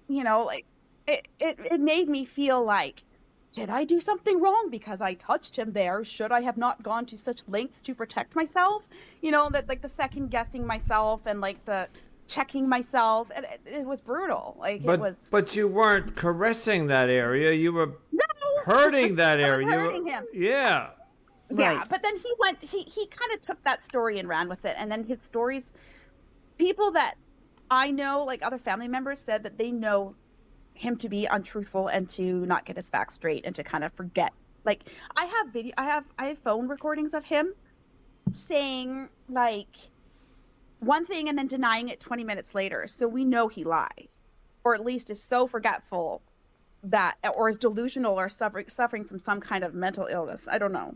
like, it made me feel like, did I do something wrong because I touched him there? Should I have not gone to such lengths to protect myself? That, like, the second guessing myself and, like, the checking myself. And it was brutal. Like, it was. But you weren't caressing that area. You were hurting that area. I was hurting him. Yeah. Yeah, Right. but then he kind of took that story and ran with it. And then his stories, people that I know, like other family members, said that they know him to be untruthful and to not get his facts straight and to kind of forget. Like, I have phone recordings of him saying, like, one thing and then denying it 20 minutes later. So we know he lies, or at least is so forgetful that, or is delusional, or suffering from some kind of mental illness. I don't know.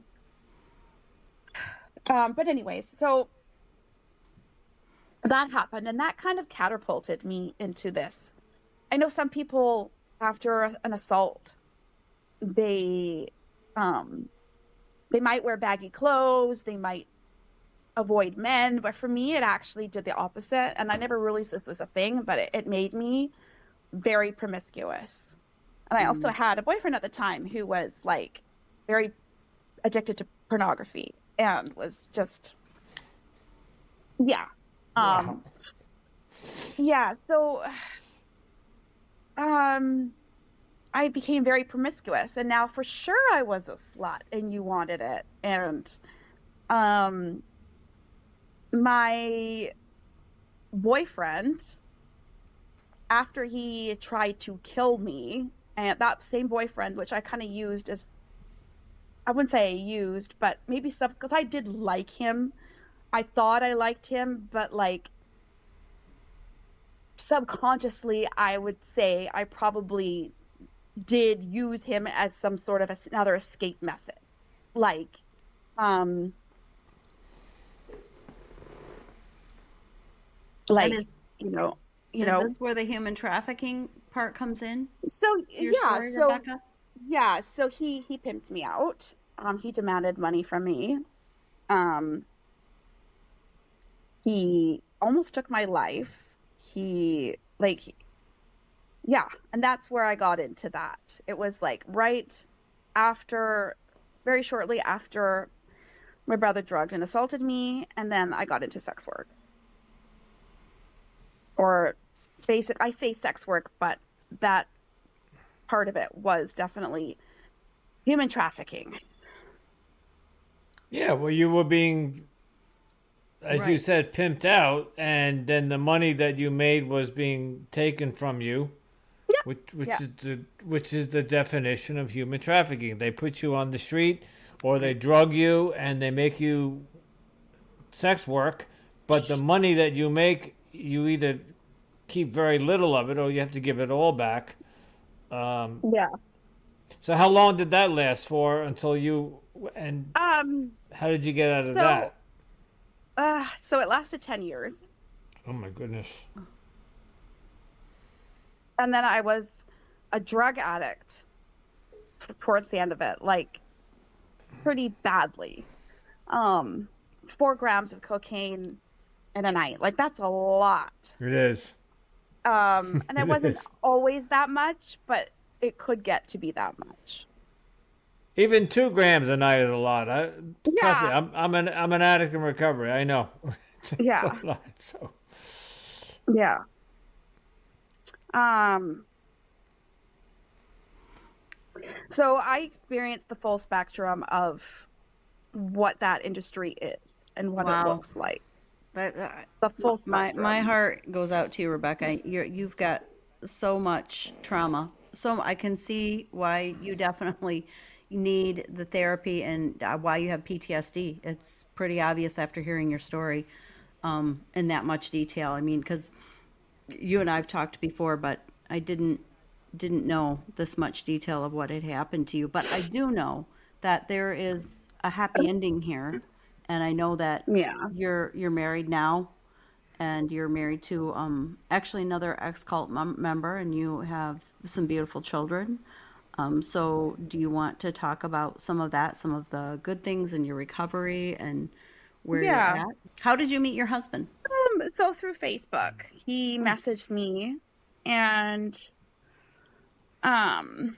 But anyways, so that happened, and that kind of catapulted me into this. I know some people, after an assault, they might wear baggy clothes, they might avoid men, but for me, it actually did the opposite. And I never realized this was a thing, but it made me very promiscuous. And I also had a boyfriend at the time who was like very addicted to pornography and was just, yeah. Wow. Yeah. So, I became very promiscuous, and now for sure I was a slut and you wanted it. And, my boyfriend, after he tried to kill me, and that same boyfriend, which I kind of used as, I wouldn't say I used, but maybe some, because I did like him. I thought I liked him, but like subconsciously, I would say I probably did use him as some sort of another escape method. Like, like, is, you is know, this where the human trafficking part comes in? so Your yeah, story, so Rebecca? yeah, so he pimped me out. He demanded money from me. Um, he almost took my life. He like, yeah, and that's where I got into that. It was like right after, very shortly after my brother drugged and assaulted me, and then I got into sex work. Or I say sex work, but that part of it was definitely human trafficking. Yeah, well, you were being, as you Right. said, pimped out, and then the money that you made was being taken from you, Yeah. which is the definition of human trafficking. They put you on the street, or they drug you, and they make you sex work. But the money that you make, you either keep very little of it, or you have to give it all back. Um, Yeah. so how long did that last for until you and Um, how did you get out of so that? so it lasted 10 years. Oh my goodness. And then I was a drug addict towards the end of it, like pretty badly. 4 grams of cocaine in a night. Like that's a lot. It is. And it It wasn't is. always that much, but it could get to be that much. Even 2 grams a night is a lot. Trust me, Yeah. I'm an addict in recovery. I know. It's a Yeah. lot. So Yeah. Um, so I experienced the full spectrum of what that industry is and what it Wow. looks like. That, The full my spectrum. heart goes out to you, Rebecca. You've got so much trauma. So I can see why you definitely need the therapy and why you have PTSD. It's pretty obvious after hearing your story in that much detail. I mean, because you and I've talked before, but I didn't know this much detail of what had happened to you. But I do know that there is a happy ending here, and I know that Yeah. you're married now, and you're married to actually another ex-cult member, and you have some beautiful children. So do you want to talk about some of that, some of the good things in your recovery and where you're Yeah. at? How did you meet your husband? So through Facebook, he Hmm. messaged me, and um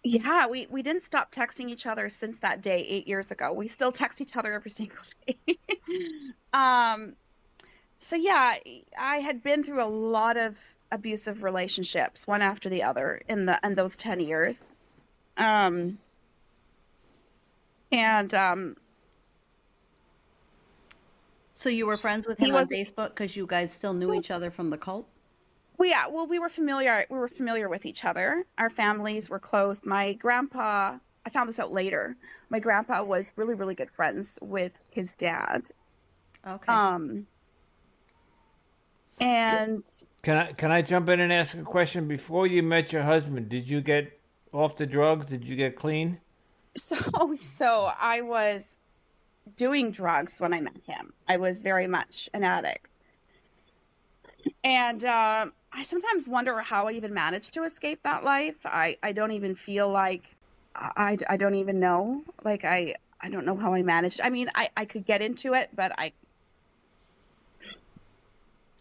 yeah, we didn't stop texting each other since that day 8 years ago. We still text each other every single day. um so yeah, I had been through a lot of abusive relationships, one after the other in those 10 years. Um and So you were friends with he him on was Facebook because you guys still knew each other from the cult? well, yeah, well, we were familiar with each other. Our families were close. My grandpa, I found this out later. My grandpa was really, really good friends with his dad. Okay. And Can I jump in and ask a question? Before you met your husband, did you get off the drugs? Did you get clean? so I was doing drugs when I met him. I was very much an addict. And I sometimes wonder how I even managed to escape that life. I don't even feel like I don't even know. Like I don't know how I managed. I mean, I could get into it, but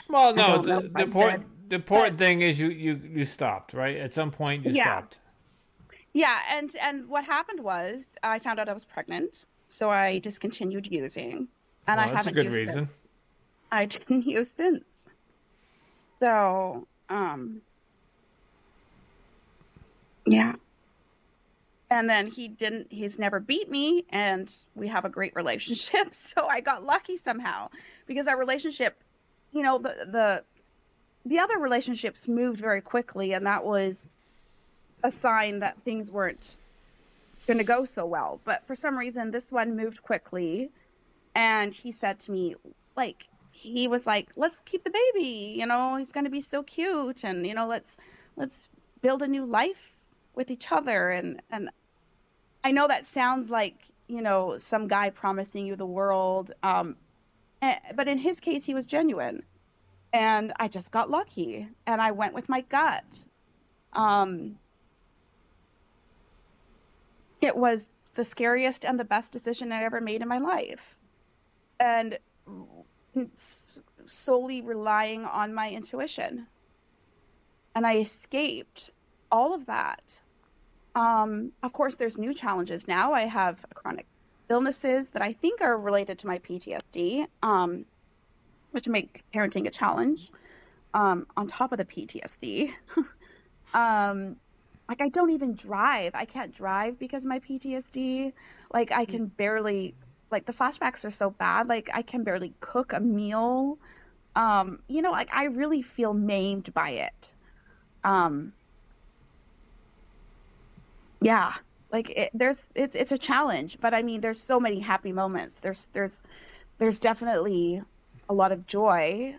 Well, I no. don't know The if the I should. important But thing is you stopped, right? At some point, you yeah, stopped. yeah. And what happened was I found out I was pregnant, so I discontinued using, and I Well, that's a haven't good used reason. since. I didn't use since. So, yeah. And then he's never beat me, and we have a great relationship. So I got lucky somehow because our relationship, the other relationships moved very quickly, and that was a sign that things weren't going to go so well. But for some reason, this one moved quickly, and he said to me, like, he was like, "Let's keep the baby. He's going to be so cute, and let's build a new life with each other." And I know that sounds like, some guy promising you the world. But in his case, he was genuine. And I just got lucky and I went with my gut. Um, it was the scariest and the best decision I ever made in my life. And solely relying on my intuition. And I escaped all of that. Of course, there's new challenges now. I have chronic illnesses that I think are related to my PTSD, which make parenting a challenge. On top of the PTSD, like I don't even drive. I can't drive because of my PTSD. Like I can barely, like the flashbacks are so bad. Like I can barely cook a meal. Like I really feel maimed by it. Um, Yeah, like it's a challenge, but I mean, there's so many happy moments. There's definitely a lot of joy,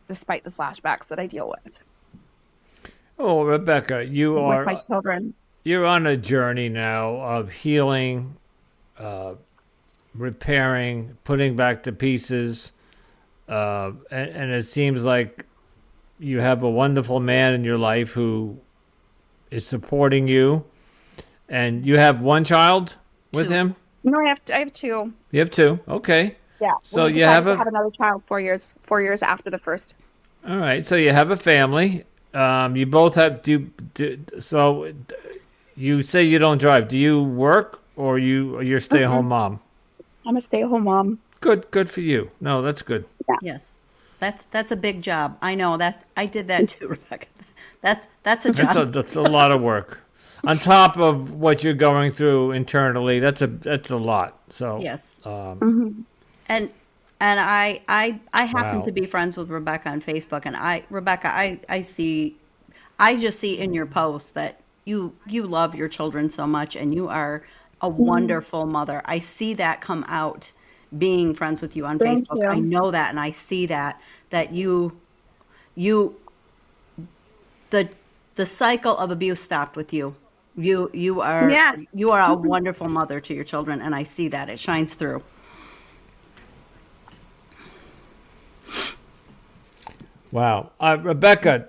despite the flashbacks that I deal with Oh, Rebecca, with my children. you're on a journey now of healing, repairing, putting back the pieces, and it seems like you have a wonderful man in your life who is supporting you, and you have one child with Two. him. No, I have two. You have two. Okay, Yeah, so we you have decided to a have another child 4 years after the first. all right. So you have a family. You both have so you say you don't drive. Do you work or you're a stay-at-home Mm-mm. mom? I'm a stay-at-home mom. Good for you. No, that's good. Yeah. Yes. That's a big job. I know that I did that too, Rebecca. That's a That's job. that's a lot of work. On top of what you're going through internally, that's a lot. So, Yes. Hmm. And I happen wow. to be friends with Rebecca on Facebook, and Rebecca, I just see in your posts that you love your children so much, and you are a Hmm. wonderful mother. I see that come out being friends with you on Thank Facebook. I you. know that, and I see that you the the cycle of abuse stopped with you. You are Yes. you are a wonderful mother to your children, and I see that it shines through. Wow. Rebecca,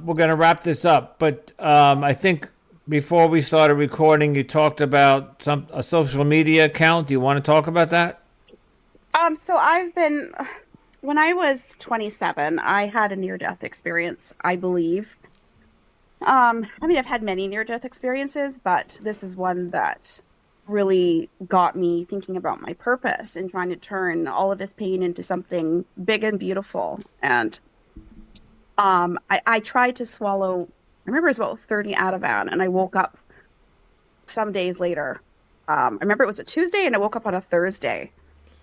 we're going to wrap this up, but I think before we started recording, you talked about a social media account. Do you want to talk about that? So when I was 27, I had a near-death experience, I believe. I mean, I've had many near-death experiences, but this is one that really got me thinking about my purpose and trying to turn all of this pain into something big and beautiful. And I tried to swallow, I remember it was about 30 Ativan, and I woke up some days later. I remember it was a Tuesday, and I woke up on a Thursday.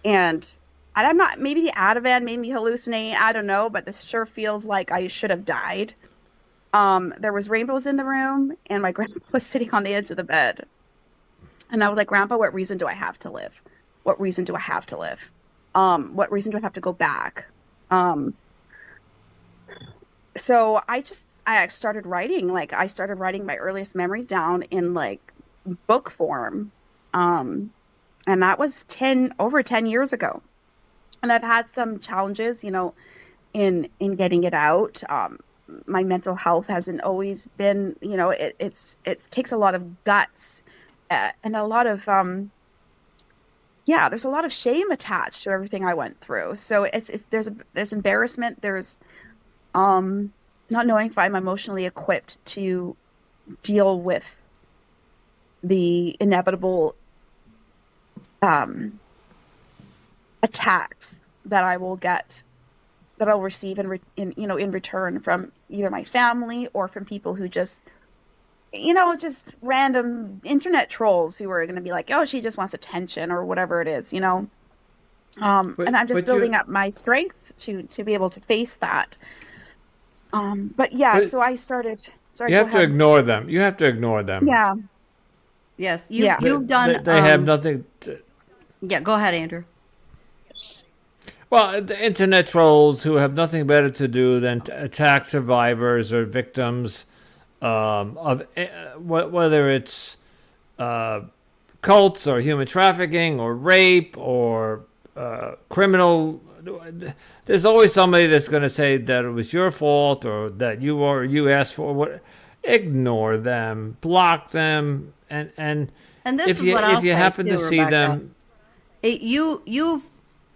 And I'm not, maybe the Ativan made me hallucinate. I don't know, but this sure feels like I should have died. There was rainbows in the room, and my grandpa was sitting on the edge of the bed. And I was like, Grandpa, what reason do I have to live? What reason do I have to live? What reason do I have to go back? Um, so I started writing. Like I started writing my earliest memories down in like book form. Um, and that was over 10 years ago. And I've had some challenges, in getting it out. My mental health hasn't always been, it takes a lot of guts, and a lot of yeah, there's a lot of shame attached to everything I went through. So there's embarrassment, there's not knowing if I'm emotionally equipped to deal with the inevitable um attacks that I will get, that I'll receive in return from either my family or from people who just random internet trolls who are going to be like, oh, she just wants attention or whatever it is. And I'm just but you building up my strength to be able to face that. But yeah, but so I started. Sorry, you go have to ahead. ignore them. You have to ignore them. Yeah, Yes, yeah. you've done. They have nothing. Yeah, go ahead, Andrew. Well, the internet trolls who have nothing better to do than to attack survivors or victims of whether it's uh, cults or human trafficking or rape or criminal. There's always somebody that's going to say that it was your fault or that you asked for. What? Ignore them, block them, and And this if is you what I'll if you say happen too, to see Rebecca. them,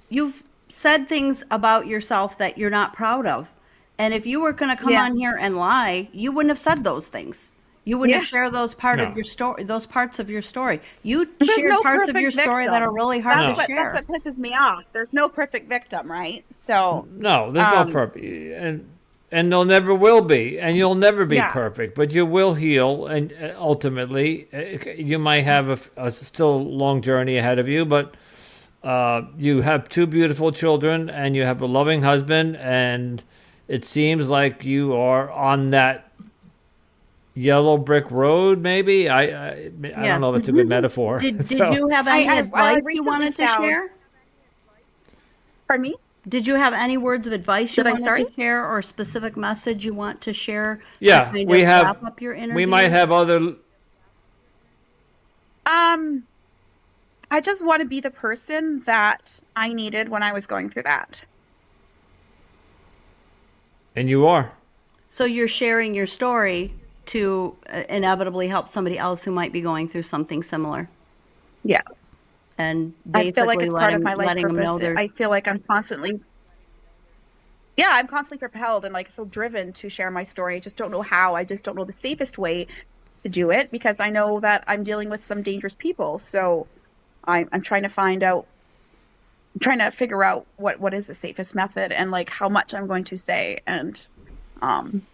You've said things about yourself that you're not proud of. And if you were going to come Yeah, on here and lie, you wouldn't have said those things. You wouldn't have yeah. shared those part of no, your story, those parts of your story. You There's shared no parts of your perfect story that are victim. really hard That's to no. what that's share. what pisses me off. There's no perfect victim, right? So, No, there's no um, perfect, and there never will be, and you'll never be yeah, perfect. But you will heal, and ultimately, you might have a still long journey ahead of you. But you have two beautiful children, and you have a loving husband, and it seems like you are on that yellow brick road. Maybe I don't Yes. know if it's a good metaphor. Did So you have I any I, I advice you recently wanted to found. share? Pardon me? Did you have any words of advice you Did I? wanted Sorry. to share or a specific message you want to share to yeah, kind of wrap up your we might interview? have other. Um, I just want to be the person that I needed when I was going through that. And you are. So you're sharing your story to inevitably help somebody else who might be going through something similar, Yeah. and I feel like basically it's part of my life letting them know purpose. there's. I feel like I'm constantly propelled and like feel driven to share my story. I just don't know how. I just don't know the safest way to do it because I know that I'm dealing with some dangerous people. So I'm trying to find out, I'm trying to figure out what is the safest method and like how much I'm going to say. And um,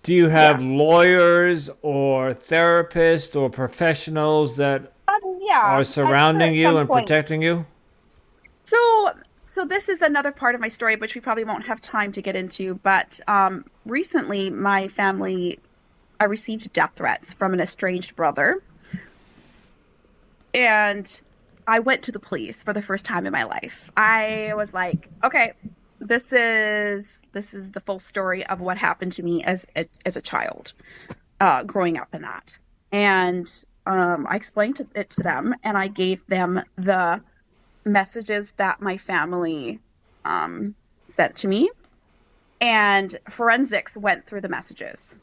Do you yeah. have lawyers or therapists or professionals that Yeah, are I'm sure surrounding at you some and point. protecting you? So, so this is another part of my story, which we probably won't have time to get into. But recently, my family, I received death threats from an estranged brother, and I went to the police for the first time in my life. I was like, okay, this is the full story of what happened to me as a child, growing up in that, and I explained it to them, and I gave them the messages that my family sent to me, and forensics went through the messages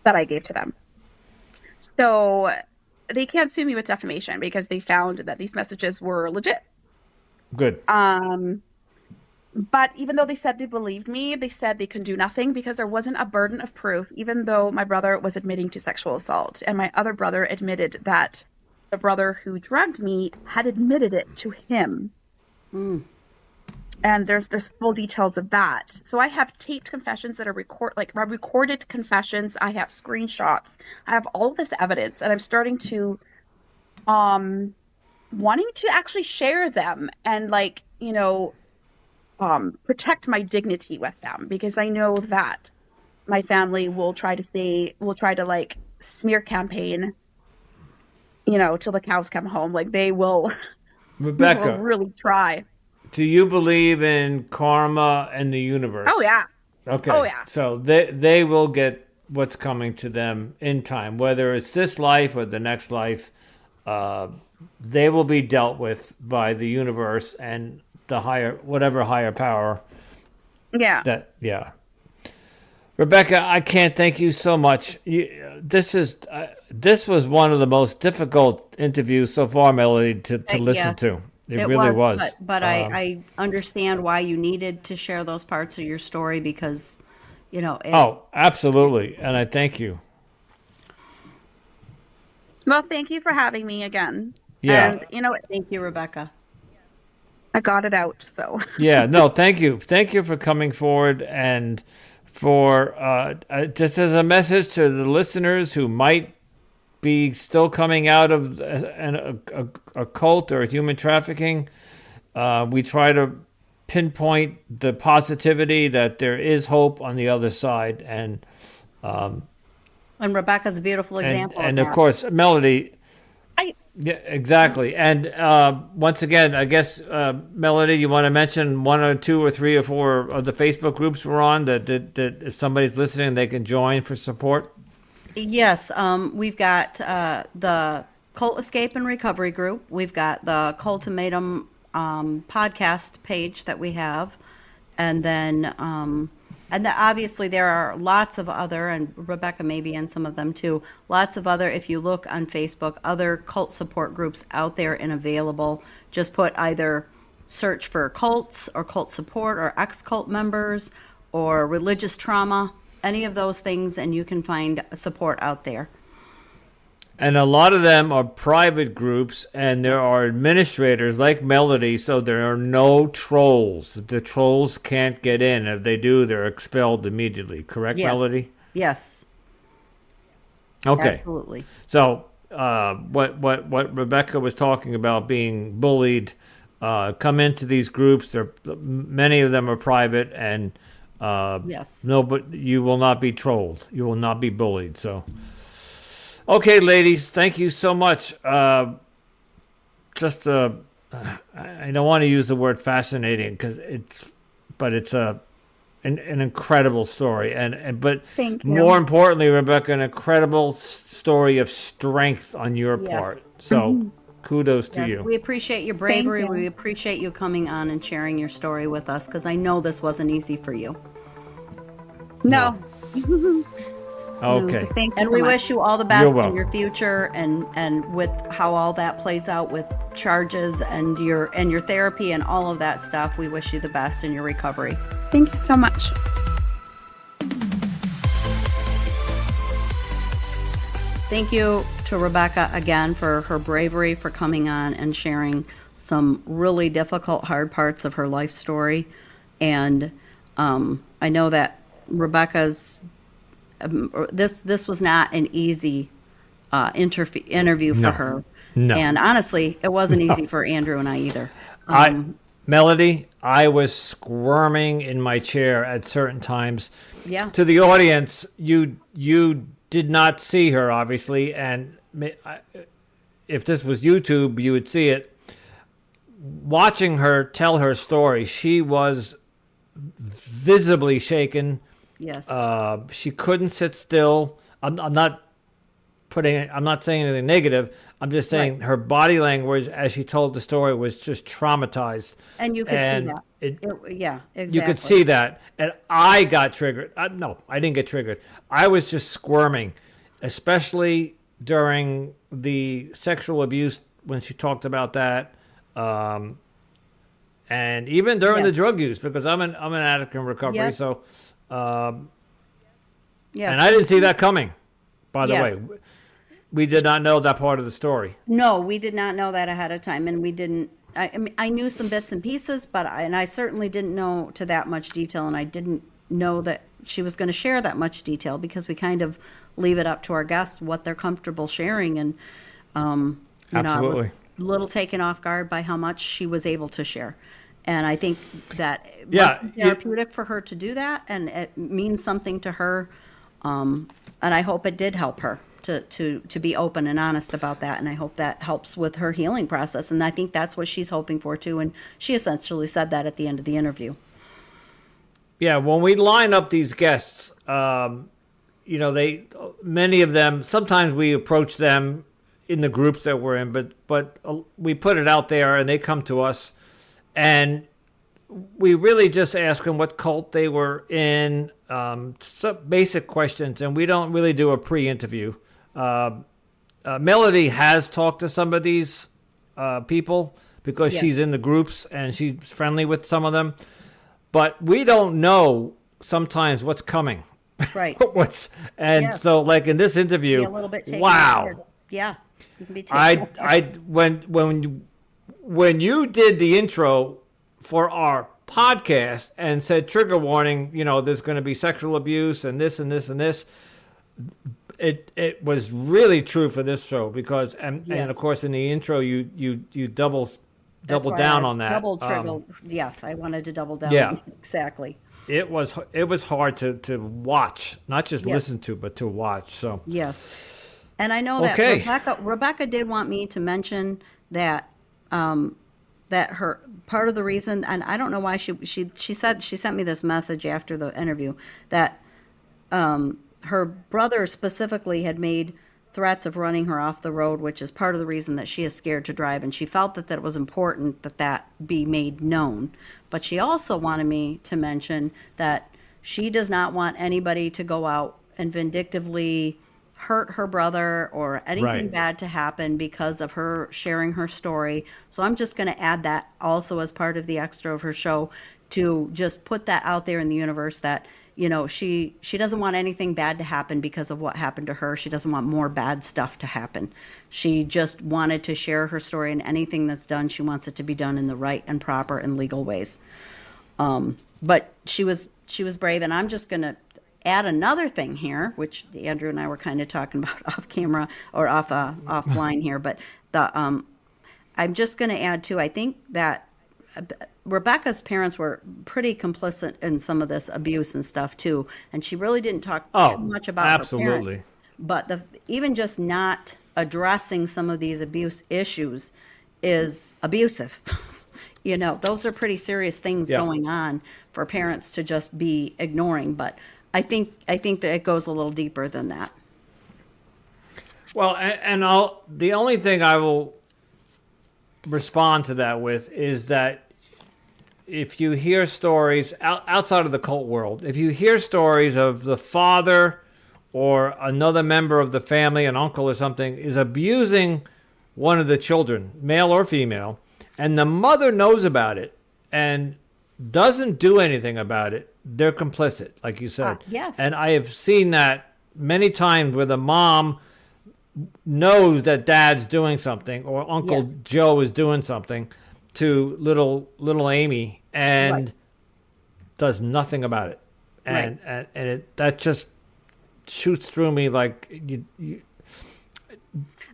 that I gave to them. So they can't sue me with defamation because they found that these messages were legit. Good. Um, but even though they said they believed me, they said they can do nothing because there wasn't a burden of proof, even though my brother was admitting to sexual assault. And my other brother admitted that the brother who drugged me had admitted it to him. Mm. And there's full details of that. So I have taped confessions that are recorded confessions. I have screenshots. I have all of this evidence, and I'm starting to wanting to actually share them and protect my dignity with them because I know that my family will try to like smear campaign, till the cows come home. Like they will, they will Rebecca, really try. do you believe in karma and the universe? Oh yeah. Okay. Oh yeah. So they will get what's coming to them in time, whether it's this life or the next life. Uh, they will be dealt with by the universe and the whatever higher power. Yeah. Yeah. Rebekah, I can't thank you so much. This was one of the most difficult interviews so far, Melody, to listen Yes, to. It it really was, was. but I understand why you needed to share those parts of your story because, Oh, absolutely, and I thank you. Well, thank you for having me again. Yeah, And thank you, Rebekah. I got it out. So yeah. No, thank you for coming forward and for just as a message to the listeners who might be still coming out of a cult or human trafficking. We try to pinpoint the positivity that there is hope on the other side, and Rebekah's a beautiful example and of of that. course, Melody. I Yeah, exactly. And once again, I guess Melody, you want to mention one or two or three or four of the Facebook groups we're on that if somebody's listening, they can join for support. Yes, we've got the Cult Escape and Recovery group. We've got the Cultimatum podcast page that we have, and then obviously there are lots of other, and Rebekah may be in some of them too. Lots of other, if you look on Facebook, other cult support groups out there and available. Just put either search for cults or cult support or ex-cult members or religious trauma, any of those things, and you can find support out there. And a lot of them are private groups, and there are administrators like Melody, so there are no trolls. The trolls can't get in. If they do, they're expelled immediately. Correct, Yes. Melody? Yes. Okay. Absolutely. So what Rebekah was talking about, being bullied, come into these groups. Many of them are private, and Yes. no, but you will not be trolled. You will not be bullied. So, okay, ladies, thank you so much. I don't want to use the word fascinating but it's an incredible story, but Thank you. more importantly, Rebekah, an incredible story of strength on your Yes. part. So, kudos to Yes. you. We appreciate your bravery. you. We appreciate you coming on and sharing your story with us because I know this wasn't easy for you. No. Okay. Thank you And so we much. wish you all the best You're in your future and with how all that plays out with charges and your therapy and all of that stuff. We wish you the best in your recovery. Thank you so much. Thank you to Rebekah again for her bravery, for coming on and sharing some really difficult, hard parts of her life story. And I know that Rebekah's this was not an easy interview for No. her. No. And honestly, it wasn't easy for Andrew and I either. Melody, I was squirming in my chair at certain times. Yeah. To the audience, you did not see her, obviously, and if this was YouTube, you would see it. Watching her tell her story, she was visibly shaken. Yes. She couldn't sit still. I'm not saying anything negative. I'm just saying Right. her body language as she told the story was just traumatized. And you could see And that. it- Yeah, exactly. You could see that, and I got triggered. No, I didn't get triggered. I was just squirming, especially during the sexual abuse when she talked about that, and even during Yeah. the drug use, because I'm an addict in recovery. Yes. So, Yes. and I didn't see that coming. By the Yes. way, we did not know that part of the story. No, we did not know that ahead of time, and we didn't. I mean, I knew some bits and pieces, but I certainly didn't know to that much detail, and I didn't know that she was going to share that much detail because we kind of leave it up to our guests what they're comfortable sharing, and I was Absolutely. a little taken off guard by how much she was able to share, and I think that it Yeah, must be therapeutic for her to do that, and it means something to her. And I hope it did help her to be open and honest about that. And I hope that helps with her healing process. And I think that's what she's hoping for too. And she essentially said that at the end of the interview. Yeah, when we line up these guests, many of them, sometimes we approach them in the groups that we're in, but we put it out there and they come to us, and we really just ask them what cult they were in, some basic questions, and we don't really do a pre-interview. Melody has talked to some of these people because she's in the groups and she's friendly with some of them, but we don't know sometimes what's coming. Right. So like in this interview, be a little bit taken wow. aback. Yeah. You can be taken when you did the intro for our podcast and said trigger warning, there's going to be sexual abuse and this and this and this. It was really true for this show because and of course in the intro you double down on that. Double trigger. Yes, I wanted to double down. Yeah. Exactly. It was hard to watch, not just listen to, but to watch. So yes, and I know that Rebekah did want me to mention that that her part of the reason, and I don't know why she said she sent me this message after the interview that her brother specifically had made threats of running her off the road, which is part of the reason that she is scared to drive. And she felt that it was important that be made known. But she also wanted me to mention that she does not want anybody to go out and vindictively hurt her brother or anything bad to happen because of her sharing her story. So I'm just going to add that also as part of the extra of her show to just put that out there in the universe that she doesn't want anything bad to happen because of what happened to her. She doesn't want more bad stuff to happen. She just wanted to share her story, and anything that's done, she wants it to be done in the right and proper and legal ways. But she was brave, and I'm just going to add another thing here, which Andrew and I were kind of talking about off camera or offline here. But I'm just going to add too. I think that Rebekah's parents were pretty complicit in some of this abuse and stuff too, and she really didn't talk too much about her parents. But even just not addressing some of these abuse issues is abusive. Those are pretty serious things going on for parents to just be ignoring. But I think that it goes a little deeper than that. Well, and the only thing I will respond to that with is that if you hear stories outside of the cult world, if you hear stories of the father or another member of the family, an uncle or something, is abusing one of the children, male or female, and the mother knows about it and doesn't do anything about it, they're complicit, like you said. Yes. And I have seen that many times where the mom knows that dad's doing something or Uncle Joe is doing something to little Amy and does nothing about it. And that just shoots through me like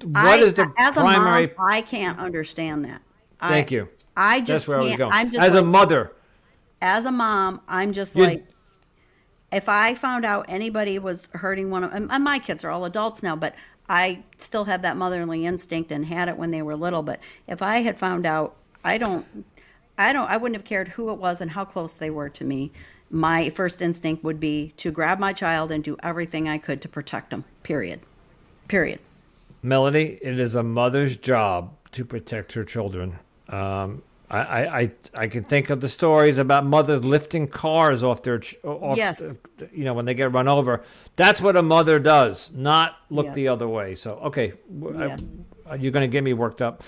what is the as primary... a mom, I can't understand that. Thank you. I just That's where I was going. I'm just as a mother. As a mom, I'm just like, if I found out anybody was hurting one of, and my kids are all adults now, but I still have that motherly instinct and had it when they were little. But if I had found out, I wouldn't have cared who it was and how close they were to me. My first instinct would be to grab my child and do everything I could to protect them. Period. Melody, it is a mother's job to protect her children. I can think of the stories about mothers lifting cars off their when they get run over. That's what a mother does, not look the other way. So okay, you're going to get me worked up.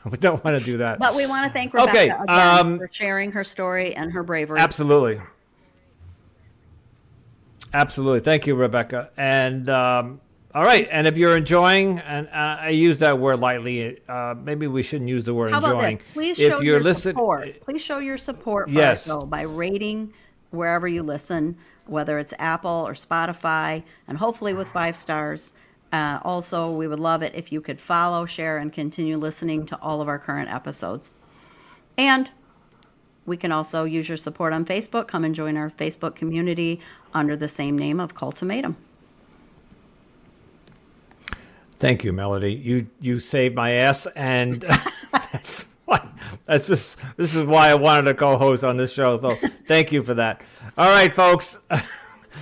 We don't want to do that. But we want to thank Rebekah again for sharing her story and her bravery. Absolutely. Thank you, Rebekah. And all right, and if you're enjoying, and I use that word lightly, maybe we shouldn't use the word How enjoying. About this? Please show your support. Please show your support for us, though, by rating wherever you listen, whether it's Apple or Spotify, and hopefully with 5 stars. Also, we would love it if you could follow, share, and continue listening to all of our current episodes. And We can also use your support on Facebook. Come and join our Facebook community under the same name of Cultimatum. Thank you, Melody. You saved my ass, and this is why I wanted to co-host on this show. So thank you for that. All right, folks.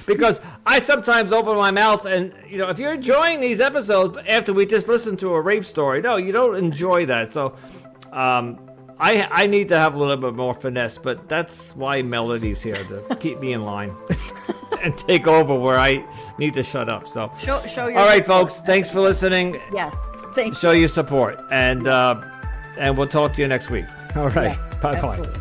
Because I sometimes open my mouth, and if you're enjoying these episodes after we just listened to a rape story, no, you don't enjoy that. So I need to have a little bit more finesse, but that's why Melody's here, to keep me in line and take over where I need to shut up. So show your all right, support. folks, thanks for listening. Yes, thank you. Show your support, and we'll talk to you next week. All right, Yeah, bye-bye. absolutely.